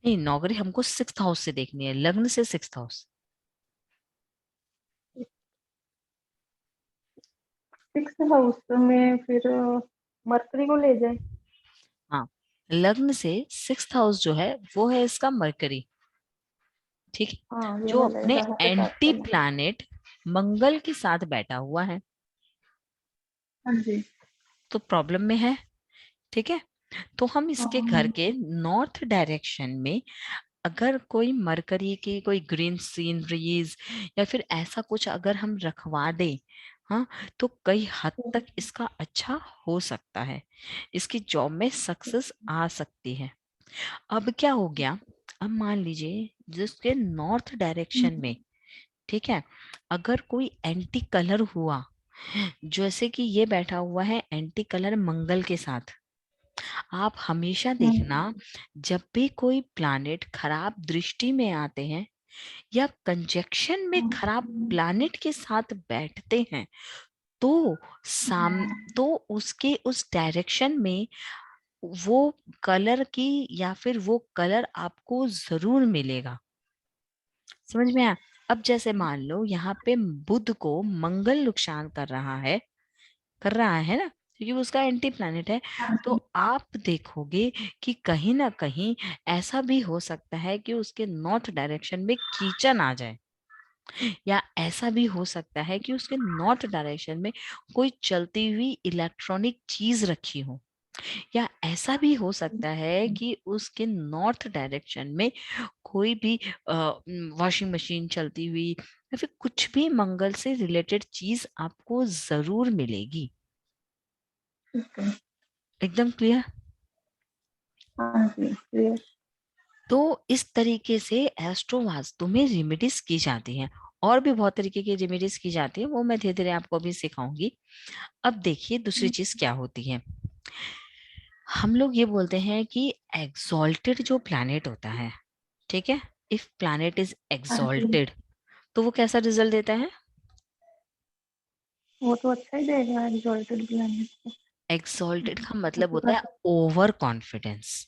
नहीं, नौकरी हमको सिक्स्थ हाउस से देखनी है, लग्न से सिक्स्थ हाउस। सिक्स हाउस में फिर मरकरी को ले जाए? हाँ, लग्न से सिक्स्थ हाउस जो है वो है इसका मरकरी, ठीक है, हाँ, ये जो वाला अपने रहा के साथ एंटी चला। प्लैनेट मंगल के साथ बैठा हुआ है, हाँ जी। तो प्रॉब्लम में है। ठीक है। तो हम इसके घर हाँ। के नॉर्थ डायरेक्शन में अगर कोई मरकरी की कोई ग्रीन सीनरीज या फिर ऐसा कुछ अगर हम रखवा दें, हाँ, तो कई हद तक इसका अच्छा हो सकता है, इसकी जॉब में सक्सेस आ सकती है। अब क्या हो गया, अब मान लीजिए जिसके नॉर्थ डायरेक्शन में, ठीक है, अगर कोई एंटी कलर हुआ, जैसे कि ये बैठा हुआ है एंटी कलर मंगल के साथ, आप हमेशा देखना जब भी कोई प्लैनेट खराब दृष्टि में आते हैं या कंजक्शन में खराब प्लैनेट के साथ बैठते हैं, तो साम तो उसके उस डायरेक्शन में वो कलर की या फिर वो कलर आपको जरूर मिलेगा। समझ में आया। अब जैसे मान लो यहाँ पे बुध को मंगल नुकसान कर रहा है ना, क्योंकि वो उसका एंटी प्लैनेट है। तो आप देखोगे कि कहीं ना कहीं ऐसा भी हो सकता है कि उसके नॉर्थ डायरेक्शन में कीचन आ जाए, या ऐसा भी हो सकता है कि उसके नॉर्थ डायरेक्शन में कोई चलती हुई इलेक्ट्रॉनिक चीज रखी हो, या ऐसा भी हो सकता है कि उसके नॉर्थ डायरेक्शन में कोई भी वॉशिंग मशीन चलती हुई या फिर कुछ भी मंगल से रिलेटेड चीज आपको जरूर मिलेगी। ठीक है। एकदम क्लियर। हाँ जी, क्लियर। तो इस तरीके से एस्ट्रो वास्तु में रेमेडीज की जाती हैं, और भी बहुत तरीके की रेमेडीज की जाती है, वो मैं धीरे धीरे आपको अभी सिखाऊंगी। अब देखिए दूसरी चीज क्या होती है। हम लोग ये बोलते हैं कि एग्जॉल्टेड जो प्लैनेट होता है, ठीक है, इफ प्लैनेट इज हाँ जी, एग्जॉल्टेड, तो वो कैसा रिजल्ट देता है। वो तो अच्छा ही देगा एग्जॉल्टेड प्लैनेट। एग्जॉल्टेड का मतलब तो होता है ओवर कॉन्फिडेंस।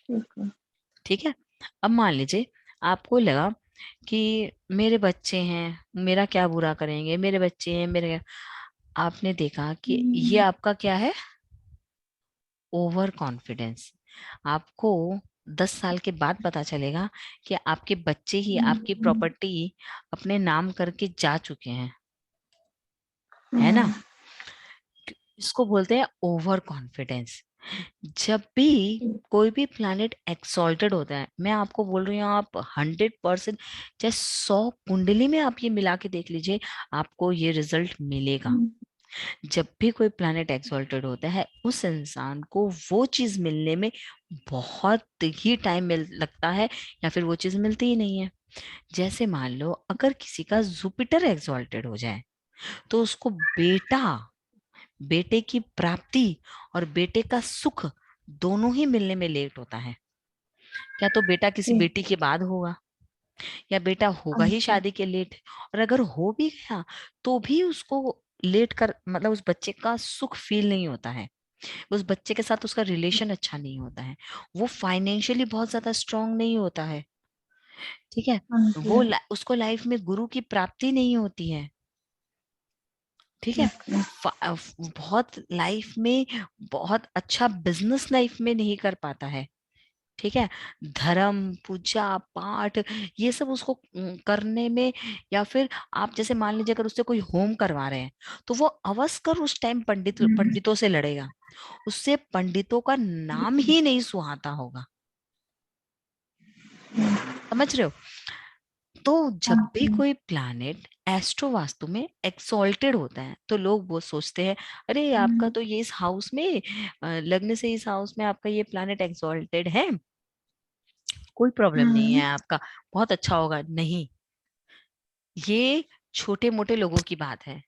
ठीक है। ठीक है। अब मान लीजिए आपको लगा कि मेरे बच्चे हैं, मेरा क्या बुरा करेंगे, मेरे बच्चे हैं मेरे, आपने देखा कि ये आपका क्या है, ओवर कॉन्फिडेंस। आपको 10 साल के बाद पता चलेगा कि आपके बच्चे ही आपकी प्रॉपर्टी अपने नाम करके जा चुके हैं, है ना। इसको बोलते हैं ओवर कॉन्फिडेंस। जब भी कोई भी प्लैनेट एक्सॉल्टेड होता है, मैं आपको बोल रही हूँ, आप 100%, चाहे 100 कुंडली में आप ये मिला के देख लीजिए, आपको ये रिजल्ट मिलेगा। जब भी कोई प्लैनेट एक्सॉल्टेड होता है, उस इंसान को वो चीज मिलने में बहुत ही टाइम मिल लगता है, या फिर वो चीज मिलती ही नहीं है। जैसे मान लो अगर किसी का जुपिटर एक्सॉल्टेड हो जाए, तो उसको बेटा, बेटे की प्राप्ति और बेटे का सुख दोनों ही मिलने में लेट होता है। क्या तो बेटा किसी बेटी के बाद होगा, या बेटा होगा ही शादी के लेट। और अगर हो भी गया तो भी उसको लेट कर, मतलब उस बच्चे का सुख फील नहीं होता है, उस बच्चे के साथ उसका रिलेशन अच्छा नहीं होता है, वो फाइनेंशियली बहुत ज्यादा स्ट्रांग नहीं होता है। ठीक है, वो उसको लाइफ में गुरु की प्राप्ति नहीं होती है। ठीक है, बहुत लाइफ में बहुत अच्छा बिजनेस लाइफ में नहीं कर पाता है। ठीक है, धर्म, पूजा पाठ, ये सब उसको करने में, या फिर आप जैसे मान लीजिए अगर उससे कोई होम करवा रहे हैं, तो वो अवश्य उस टाइम पंडितों से लड़ेगा, उससे पंडितों का नाम ही नहीं सुहाता होगा। समझ रहे हो? तो जब भी कोई प्लैनेट एस्ट्रो वास्तु में एक्सॉल्टेड होता है, तो लोग वो सोचते हैं, अरे आपका तो ये इस हाउस में लगने से इस हाउस में आपका ये प्लैनेट एक्सॉल्टेड है, कोई प्रॉब्लम नहीं है आपका, बहुत अच्छा होगा। नहीं, ये छोटे मोटे लोगों की बात है।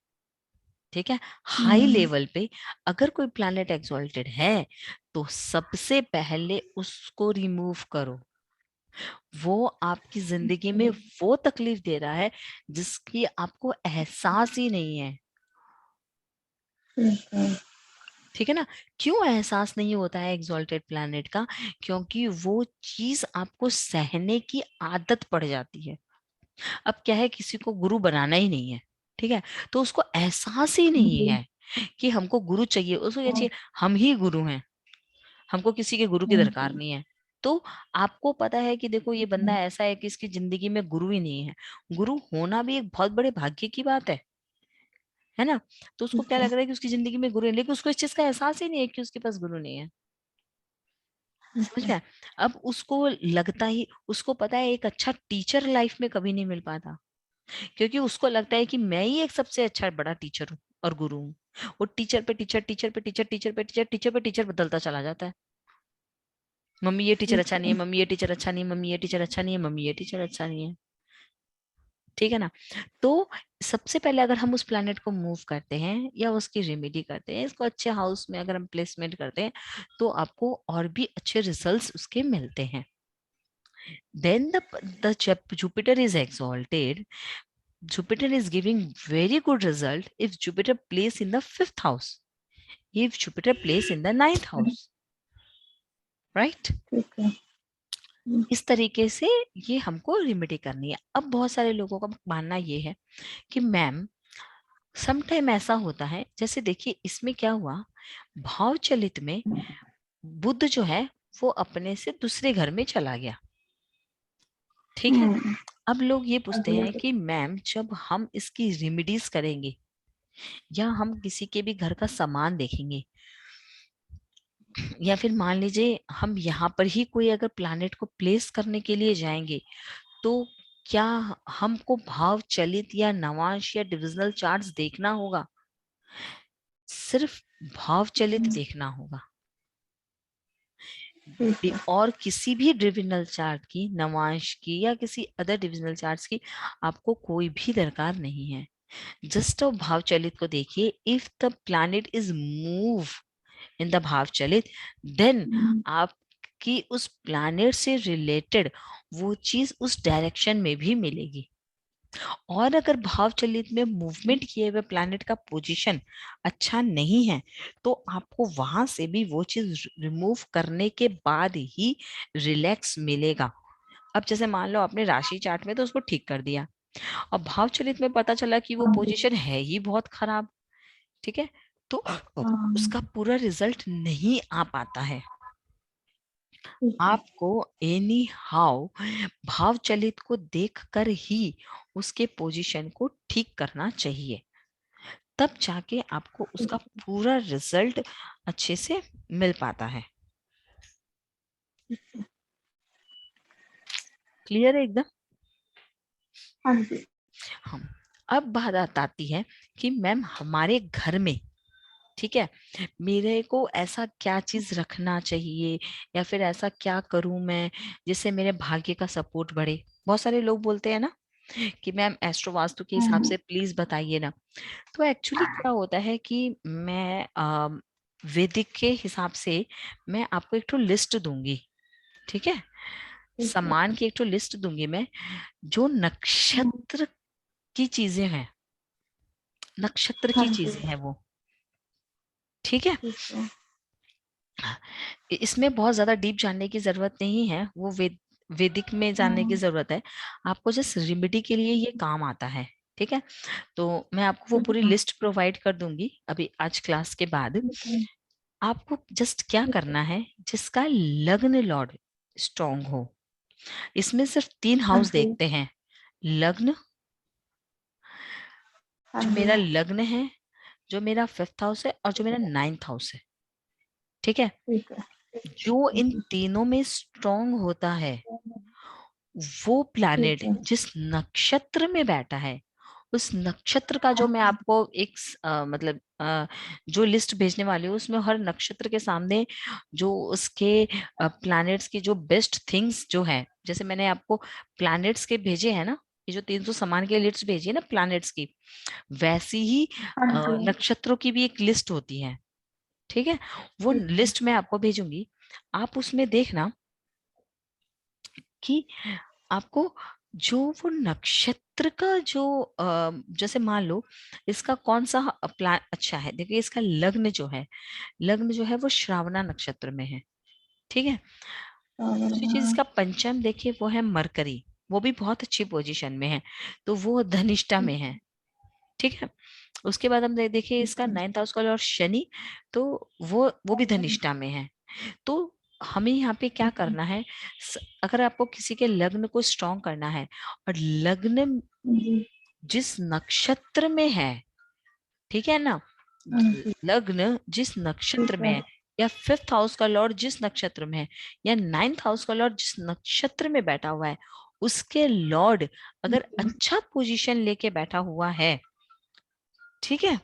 ठीक है, हाई लेवल पे अगर कोई प्लैनेट एक्सॉल्टेड है, तो सबसे पहले उसको रिमूव करो। वो आपकी जिंदगी में वो तकलीफ दे रहा है जिसकी आपको एहसास ही नहीं है। ठीक है ना? क्यों एहसास नहीं होता है एग्जॉल्टेड प्लैनेट का? क्योंकि वो चीज आपको सहने की आदत पड़ जाती है। अब क्या है, किसी को गुरु बनाना ही नहीं है, ठीक है, तो उसको एहसास ही नहीं है कि हमको गुरु चाहिए। उसको क्या चाहिए, हम ही गुरु हैं, हमको किसी के गुरु की दरकार नहीं है। तो आपको पता है कि देखो ये बंदा ऐसा है कि इसकी जिंदगी में गुरु ही नहीं है। गुरु होना भी एक बहुत बड़े भाग्य की बात है ना? तो उसको क्या लग रहा है कि उसकी जिंदगी में गुरु है, लेकिन उसको इस चीज का एहसास ही नहीं है कि उसके पास गुरु नहीं है। समझ में आया? अब उसको लगता ही, उसको पता है एक अच्छा टीचर लाइफ में कभी नहीं मिल पाता, क्योंकि उसको लगता है कि मैं ही एक सबसे अच्छा बड़ा टीचर हूँ और गुरु हूँ। वो टीचर पे टीचर, टीचर पे टीचर, टीचर पे टीचर, टीचर पे टीचर बदलता चला जाता है। मम्मी ये टीचर अच्छा नहीं है, मम्मी ये टीचर अच्छा नहीं है, मम्मी ये टीचर अच्छा नहीं है, मम्मी ये टीचर अच्छा नहीं है। ठीक है ना? तो सबसे पहले अगर हम उस प्लैनेट को मूव करते हैं या उसकी रेमेडी करते हैं, इसको अच्छे हाउस में अगर हम प्लेसमेंट करते हैं, तो आपको और भी अच्छे रिजल्ट्स उसके मिलते हैं। Then the Jupiter is exalted. Jupiter is giving very good result if Jupiter plays in the fifth house, if Jupiter plays in the ninth house, right? इस तरीके से ये हमको रेमेडी करनी है। अब बहुत सारे लोगों का मानना ये है कि मैम सम टाइम ऐसा होता है, जैसे देखिए इसमें क्या हुआ, भाव चलित में बुध जो है वो अपने से दूसरे घर में चला गया। ठीक है, अब लोग ये पूछते हैं कि मैम जब हम इसकी रेमेडीज करेंगे या हम किसी के भी घर का सामान देखेंगे, या फिर मान लीजिए हम यहाँ पर ही कोई अगर प्लैनेट को प्लेस करने के लिए जाएंगे, तो क्या हमको भाव चलित या नवांश या डिविजनल चार्ट्स देखना होगा? सिर्फ भाव चलित देखना होगा, और किसी भी डिविजनल चार्ट की, नवांश की या किसी अदर डिविजनल चार्ट्स की आपको कोई भी दरकार नहीं है। जस्ट भाव चलित को देखिए, if the planet is move in the भाव चलित, देन आपकी उस प्लैनेट से रिलेटेड वो चीज उस डायरेक्शन में भी मिलेगी। और अगर भाव चलित में मूवमेंट किए हुए प्लैनेट का पोजीशन अच्छा नहीं है, तो आपको वहां से भी वो चीज रिमूव करने के बाद ही रिलैक्स मिलेगा। अब जैसे मान लो आपने राशि चार्ट में तो उसको ठीक कर दिया, और भाव चलित में पता चला कि वो पोजीशन है ही बहुत खराब। ठीक है, तो उसका पूरा रिजल्ट नहीं आ पाता है। आपको एनी हाउ भाव चलित को देखकर ही उसके पोजीशन को ठीक करना चाहिए, तब जाके आपको उसका पूरा रिजल्ट अच्छे से मिल पाता है। क्लियर है एकदम? हाँ जी। हम अब बात आती है कि मैम हमारे घर में, ठीक है, मेरे को ऐसा क्या चीज रखना चाहिए या फिर ऐसा क्या करूं मैं जिससे मेरे भाग्य का सपोर्ट बढ़े। बहुत सारे लोग बोलते हैं ना कि मैम एस्ट्रो वास्तु के हिसाब से प्लीज बताइए ना। तो एक्चुअली क्या होता है कि मैं वैदिक के हिसाब से मैं आपको एक तो लिस्ट दूंगी, ठीक है, ठीक है। सामान की एक तो लिस्ट दूंगी मैं, जो नक्षत्र की चीजें हैं, नक्षत्र हाँ की जी। चीजें हैं वो, ठीक है। ठीक है। इसमें बहुत ज्यादा डीप जानने की जरूरत नहीं है, वो वैदिक में जानने की जरूरत है। आपको जस्ट रेमेडी के लिए ये काम आता है, ठीक है। तो मैं आपको वो ठीक पूरी है। लिस्ट प्रोवाइड कर दूंगी अभी आज क्लास के बाद। ठीक है। आपको जस्ट क्या ठीक है। करना है, जिसका लग्न लॉर्ड स्ट्रांग हो, इसमें सिर्फ 3 हाँ हाउस जी। देखते हैं। लग्न, हाँ जो जी। मेरा लग्न है, जो मेरा 5th हाउस है और जो मेरा 9th हाउस है, ठीक है। ठीक है। जो इन तीनों में स्ट्रांग होता है, वो प्लैनेट ठीक है। जिस नक्षत्र में बैठा है, उस नक्षत्र का हाँ जो मैं जी। आपको एक मतलब जो लिस्ट भेजने वाली हूँ, उसमें हर नक्षत्र के सामने जो उसके प्लैनेट्स की जो बेस्ट थिंग्स जो है, जैसे मैंने आपको प्लैनेट्स के भेजे हैं ना, ये जो 300 सामान के लिस्ट भेजी है ना प्लैनेट्स की, वैसी ही हाँ जी। नक्षत्रों की भी एक लिस्ट होती है, ठीक है। वो ठीक है। लिस्ट मैं आपको भेजूंगी, आप उसमें देखना कि आपको जो वो नक्षत्र का जो जैसे मान लो इसका कौन सा प्लान अच्छा है। देखिए इसका लग्न जो है, लग्न जो है वो श्रावणा नक्षत्र में है, ठीक है। दूसरी चीज हाँ। इसका पंचम देखिए वो है मरकरी, वो भी बहुत अच्छी पोजीशन में है, तो वो धनिष्ठा में है, ठीक है। उसके बाद हम देखिए ठीक इसका है। 9th हाउस का और शनि, तो वो भी धनिष्ठा में है। तो हमें यहाँ पे क्या करना है, अगर आपको किसी के लग्न को स्ट्रॉन्ग करना है और लग्न जी। जिस नक्षत्र में है, ठीक है ना, हाँ जी। लग्न जिस ठीक नक्षत्र में है। है, या 5th हाउस का लॉर्ड जिस नक्षत्र में है, या 9th हाउस का लॉर्ड जिस नक्षत्र में बैठा हुआ है, उसके लॉर्ड अगर अच्छा पोजीशन लेके बैठा हुआ है, ठीक है।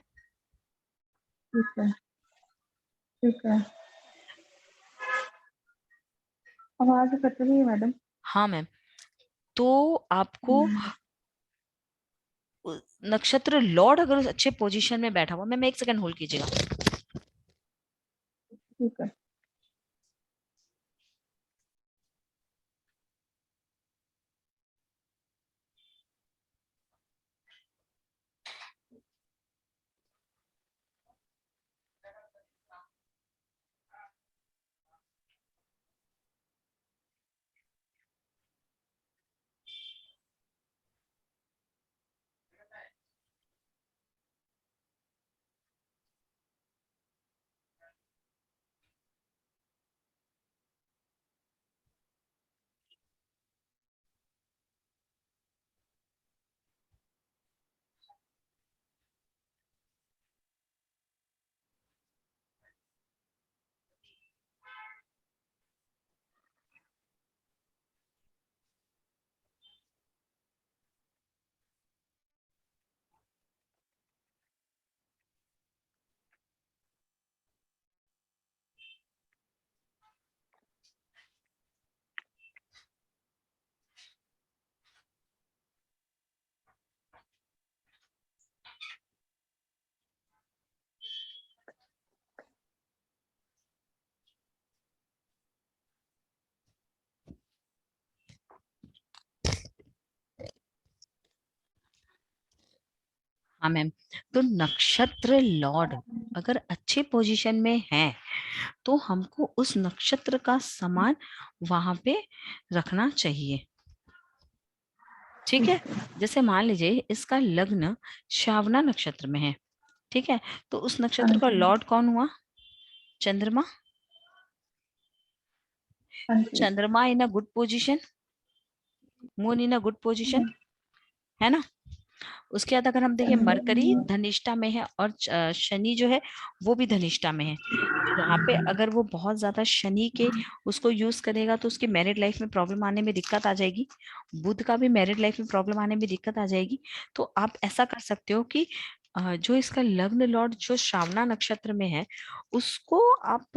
ठीक है। ठीक है। आवाज कट रही है मैडम। हाँ मैम, तो आपको नक्षत्र लॉर्ड अगर उस अच्छे पोजीशन में बैठा हुआ, मैम एक सेकंड होल्ड कीजिएगा। ठीक है। हाँ मैम, तो नक्षत्र लॉर्ड अगर अच्छे पोजीशन में है, तो हमको उस नक्षत्र का सामान वहां पे रखना चाहिए, ठीक है। जैसे मान लीजिए इसका लग्न श्रावणा नक्षत्र में है, ठीक है, तो उस हाँ नक्षत्र का जी। लॉर्ड कौन हुआ? चंद्रमा। हाँ तो जी। चंद्रमा in a good position, moon in a good position, है ना। उसके बाद अगर हम देखें मरकरी धनिष्ठा में है और शनि जो है वो भी धनिष्ठा में है, तो वहां पे अगर वो बहुत ज्यादा शनि के उसको यूज करेगा तो उसकी मैरिड लाइफ में प्रॉब्लम आने में दिक्कत आ जाएगी। बुध का भी मैरिड लाइफ में प्रॉब्लम आने में दिक्कत आ जाएगी। तो आप ऐसा कर सकते हो कि जो इसका लग्न लॉर्ड जो श्रावणा नक्षत्र में है उसको आप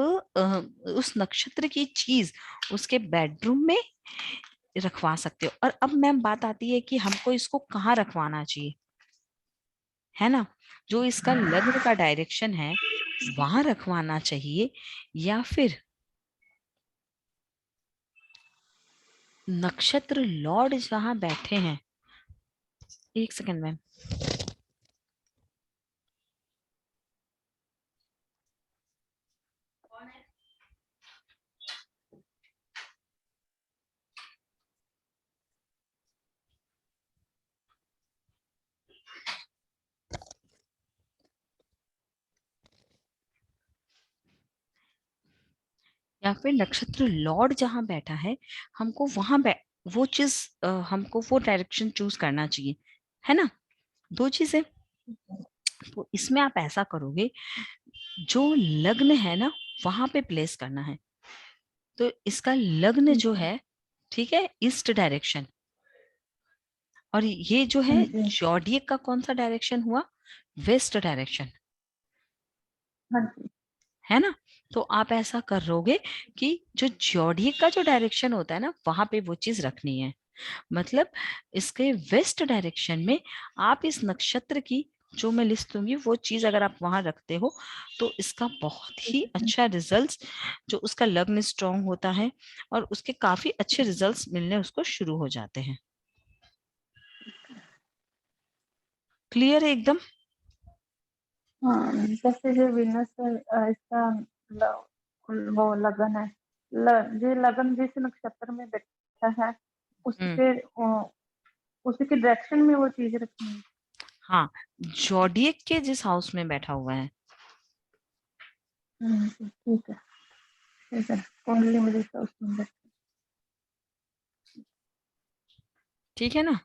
उस नक्षत्र की चीज उसके बेडरूम में रखवा सकते हो। और अब मैम बात आती है कि हमको इसको कहाँ रखवाना चाहिए, है ना। जो इसका लग्न का डायरेक्शन है वहां रखवाना चाहिए, या फिर नक्षत्र लॉर्ड जहां बैठे हैं, एक सेकंड मैम। या फिर नक्षत्र लॉर्ड जहां बैठा है हमको वहां वो चीज हमको वो डायरेक्शन चूज करना चाहिए, है ना। दो चीजें। तो इसमें आप ऐसा करोगे, जो लग्न है ना वहां पे प्लेस करना है। तो इसका लग्न ठीक जो है। है, ठीक है, ईस्ट डायरेक्शन। और ये जो हाँ है जी। जॉडियक का कौन सा डायरेक्शन हुआ, वेस्ट डायरेक्शन, हाँ जी। है ना। तो आप ऐसा करोगे कि जो जॉडियक का जो डायरेक्शन होता है ना वहां पे वो चीज रखनी है। मतलब इसके वेस्ट डायरेक्शन में आप इस नक्षत्र की जो मैं लिस्ट दूंगी वो चीज अगर आप वहां रखते हो तो इसका बहुत ही अच्छा रिजल्ट्स, जो उसका लग्न स्ट्रांग होता है और उसके काफी अच्छे रिजल्ट्स मिलने उसको शुरू हो जाते हैं। क्लियर है एकदम। हाँ, जैसे जो विनस इसका वो लगन है, जो लगन जिस नक्षत्र में बैठा है हम्म। उसके उसी के डायरेक्शन में वो चीज रखनी है। हाँ, जॉडियक के जिस हाउस में बैठा हुआ है। ठीक है। ठीक है, कुंडली में जैसा उसमें ठीक है ना।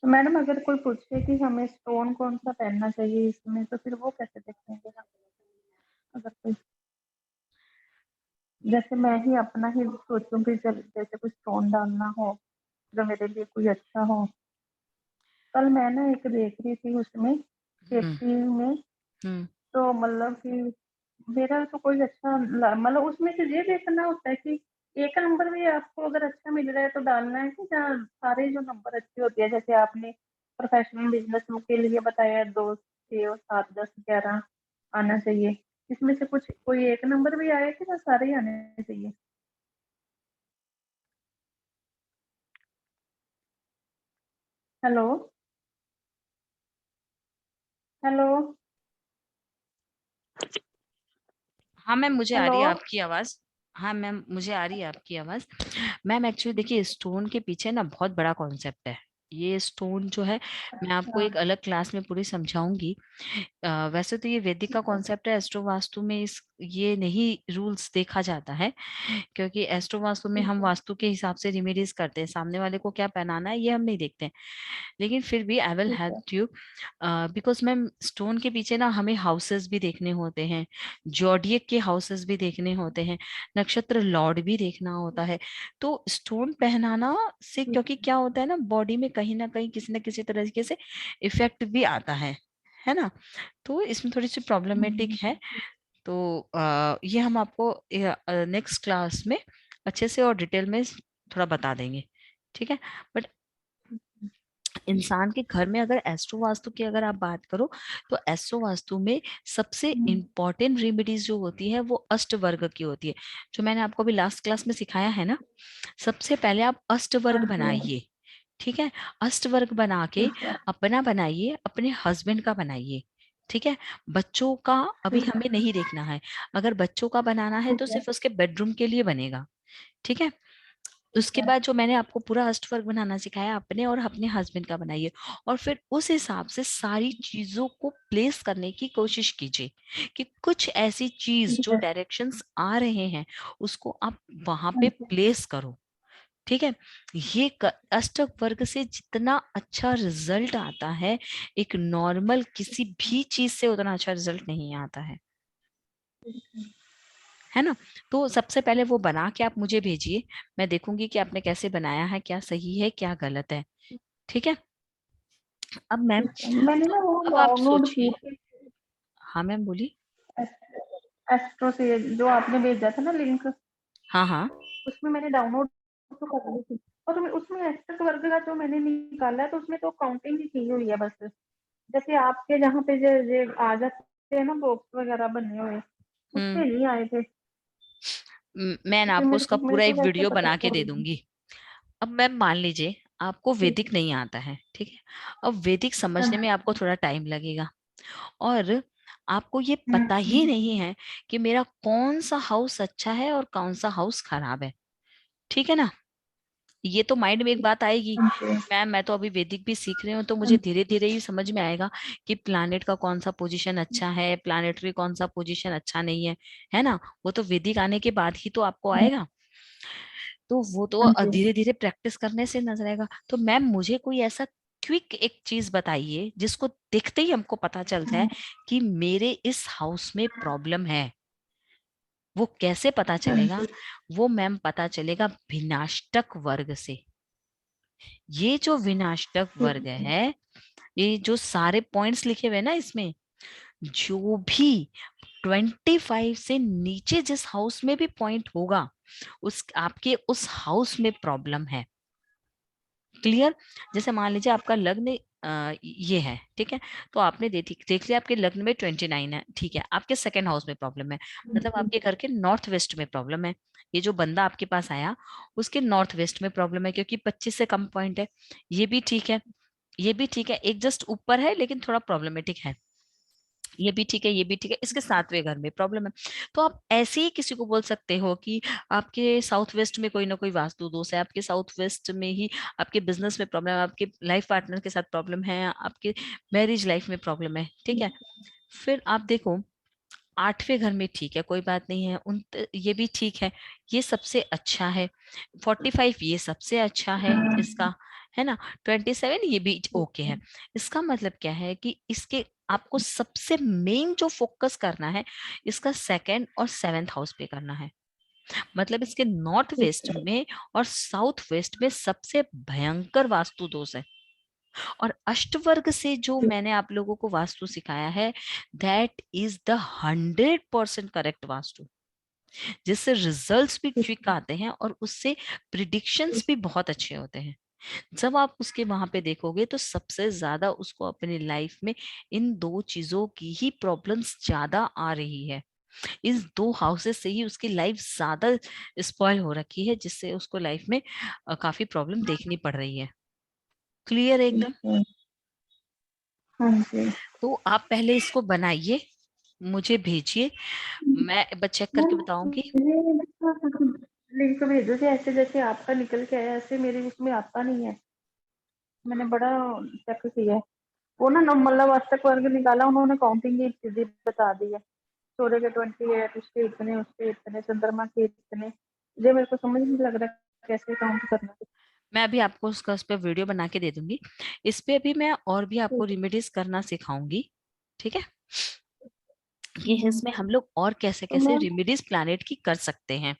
तो मैडम अगर कोई पूछे कि हमें स्टोन कौन सा पहनना चाहिए इसमें, तो फिर वो कैसे देखेंगे हम? अगर कोई, जैसे मैं ही अपना ही सोचूं कि जैसे कोई स्टोन डालना हो जो मेरे लिए कोई अच्छा हो। कल मैं ना एक देख रही थी उसमें हम्म। सेफ्टी में, हम्म। तो मतलब कि मेरा तो कोई अच्छा मतलब उसमें से ये देखना होता है कि एक नंबर भी आपको अगर अच्छा मिल रहा है तो डालना है, कि जहाँ सारे जो नंबर अच्छे होते हैं, जैसे आपने प्रोफेशनल बिजनेस के लिए बताया 2, 6 और 7, 10, 11 आना चाहिए, इसमें से कुछ कोई एक नंबर भी आए कि ना सारे ही आने चाहिए? हेलो। हेलो। हाँ मैम, मुझे आ हेलो। रही है आपकी आवाज। हाँ मैम, मुझे आ रही है आपकी आवाज। मैम एक्चुअली देखिए, स्टोन के पीछे ना बहुत बड़ा कॉन्सेप्ट है। ये स्टोन जो है मैं आपको अच्छा। एक अलग क्लास में पूरी समझाऊंगी। वैसे तो ये वैदिक का ठीक है। कॉन्सेप्ट है, एस्ट्रो वास्तु में इस ये नहीं रूल्स देखा जाता है, क्योंकि एस्ट्रो वास्तु में ठीक हम है। वास्तु के हिसाब से रेमेडीज करते हैं, सामने वाले को क्या पहनाना है ये हम नहीं देखते हैं। लेकिन फिर भी आई विल ठीक है। Help you, because ma'am stone के पीछे ना हमें हाउसेस भी देखने होते हैं, जॉडियक के हाउसेस भी देखने होते हैं, नक्षत्र लॉर्ड भी देखना होता है। तो स्टोन पहनाना से, ठीक क्योंकि क्या होता है ना बॉडी में कहीं किसी न किसी तरीके से इफेक्ट भी आता है ना। तो इसमें थोड़ी सी प्रॉब्लमेटिक है। तो ये हम आपको नेक्स्ट क्लास में अच्छे से और डिटेल में थोड़ा बता देंगे, ठीक है। बट इंसान के घर में अगर एस्ट्रो वास्तु की अगर आप बात करो तो एस्ट्रो वास्तु में सबसे इम्पोर्टेंट रेमेडीज जो होती है वो अष्ट वर्ग की होती है, जो मैंने आपको अभी लास्ट क्लास में सिखाया है ना। सबसे पहले आप अष्ट हाँ वर्ग जी। बनाइए, ठीक है। अष्ट वर्ग बना के ठीक है। अपना बनाइए, अपने हस्बैंड का बनाइए, ठीक है। बच्चों का अभी ठीक है। हमें नहीं देखना है। अगर बच्चों का बनाना है तो ठीक है। सिर्फ उसके बेडरूम के लिए बनेगा, ठीक है। ठीक उसके है। बाद जो मैंने आपको पूरा अष्टवर्ग बनाना सिखाया, अपने और अपने हस्बैंड का बनाइए, और फिर उस हिसाब से सारी चीजों को प्लेस करने की कोशिश कीजिए कि कुछ ऐसी चीज ठीक जो है। डायरेक्शंस आ रहे हैं उसको आप वहां हाँ पे जी। प्लेस करो, ठीक है। ये अष्टक वर्ग से जितना अच्छा रिजल्ट आता है, एक नॉर्मल किसी भी चीज से उतना अच्छा रिजल्ट नहीं आता है ना। तो सबसे पहले वो बना के आप मुझे भेजिए, मैं देखूंगी कि आपने कैसे बनाया है, क्या सही है क्या गलत है। ठीक है। अब मैम, ठीक है। मैंने तो ना वो अब आप डाउनलोड की सोचिए। थी, हाँ मैम बोलिए। एस्ट्रो से जो आपने भेजा था ना लिंक, हाँ हाँ। उसमें मैंने डाउनलोड तो कर ली थी, और उसमें एस्ट्रो वर्ग का जो मैंने निकाला है तो उसमें तो काउंटिंग ही की हुई है बस। जैसे आपके जहाँ पे जो आ जाते हैं ना बॉक्स वगैरह बने हुए, हम्म। उसपे नहीं आए थे। मैं ना फिर आपको उसका मेरे पूरा को एक कैसे वीडियो पता बना के दे चलेगा? दूंगी। अब मैम मान लीजिए आपको ठीक वैदिक है। नहीं आता है, ठीक है। अब वैदिक हाँ समझने में जी। आपको थोड़ा टाइम लगेगा, और आपको ये पता ही हम्म। नहीं है कि मेरा कौन सा हाउस अच्छा है और कौन सा हाउस खराब है। ठीक है ना। ये तो माइंड में एक बात आएगी, हाँ जी। मैम मैं तो अभी वैदिक भी सीख रही हूँ, तो हाँ मुझे धीरे धीरे ही समझ में आएगा कि प्लानेट का कौन सा पोजीशन अच्छा है, प्लानेटरी कौन सा पोजीशन अच्छा नहीं है ना। वो तो वैदिक आने के बाद ही तो आपको आएगा। तो वो हाँ तो जी। धीरे धीरे प्रैक्टिस करने से नजर आएगा। तो मैम मुझे कोई ऐसा क्विक एक चीज बताइए जिसको देखते ही हमको पता चल जाए कि मेरे इस हाउस में प्रॉब्लम है। वो कैसे पता हाँ चलेगा? जी। वो मैम पता चलेगा विनाष्टक वर्ग से। ये जो विनाष्टक ठीक वर्ग है। है, ये जो सारे पॉइंट्स लिखे हुए हैं ना इसमें, जो भी 25 से नीचे जिस हाउस में भी पॉइंट होगा, उस आपके उस हाउस में प्रॉब्लम है। क्लियर। जैसे मान लीजिए आपका लग्न ये है, ठीक है। तो आपने देख लिया आपके लग्न में 29 है, ठीक है। आपके सेकंड हाउस में प्रॉब्लम है, मतलब आपके घर के नॉर्थ वेस्ट में प्रॉब्लम है। ये जो बंदा आपके पास आया, उसके नॉर्थ वेस्ट में प्रॉब्लम है, क्योंकि 25 से कम पॉइंट है। ये भी ठीक है, ये भी ठीक है, एक जस्ट ऊपर है लेकिन थोड़ा प्रॉब्लमेटिक है। ये भी ठीक है, ये भी ठीक है, इसके सातवें घर में प्रॉब्लम है। तो आप ऐसे ही किसी को बोल सकते हो कि आपके साउथ वेस्ट में कोई ना कोई वास्तु दोष है, आपके साउथ वेस्ट में ही आपके बिजनेस में प्रॉब्लम है, आपके लाइफ पार्टनर के साथ प्रॉब्लम है, आपके मैरिज लाइफ में प्रॉब्लम है। ठीक है। फिर आप देखो, आठवें घर में ठीक है, कोई बात नहीं है, ये भी ठीक है, ये सबसे अच्छा है। 45 ये सबसे अच्छा है इसका, है ना। 27 ये भी ओके है। इसका मतलब क्या है कि इसके आपको सबसे मेन जो फोकस करना है, इसका सेकंड और सेवेंथ हाउस पे करना है। मतलब इसके नॉर्थ ठीक वेस्ट है। में और साउथ वेस्ट में सबसे भयंकर वास्तु दोष है। और अष्टवर्ग से जो ठीक। मैंने आप लोगों को वास्तु सिखाया है, that is the 100% correct vastu, जिससे रिजल्ट्स भी ठीक क्विक है। आते हैं और उससे प्रिडिक्शंस भी बहुत अच्छे होते हैं। जब आप उसके वहां पे देखोगे तो सबसे ज्यादा उसको अपनी लाइफ में इन दो चीजों की ही प्रॉब्लम्स ज्यादा आ रही है। इस दो हाउसेस से ही उसकी लाइफ ज्यादा स्पॉइल हो रखी है, जिससे उसको लाइफ में काफी प्रॉब्लम देखनी पड़ रही है। क्लियर ठीक एकदम। है। हाँ जी। तो आप पहले इसको बनाइए, मुझे भेजिए, मैं चेक करके बताऊंगी। लिंक भेजो कि ऐसे जैसे आपका निकल के आया ऐसे मेरे उसमें आता नहीं है। मैंने बड़ा चेक किया है। वो ना मतलब अष्टक वर्ग निकाला उन्होंने, काउंटिंग की चीजें बता दी है। सूर्य के 28, उसके इतने, उसके इतने, चंद्रमा के इतने। ये मेरे को समझ नहीं लग रहा कैसे काउंट करना है। मैं अभी आपको उसका उस पर वीडियो बना के दे दूंगी। इस पे अभी मैं और भी आपको ठीक रिमेडीज करना सिखाऊंगी। ठीक है। है। ये इसमें हम लोग और कैसे तो कैसे मैं रिमेडीज प्लानेट की कर सकते हैं।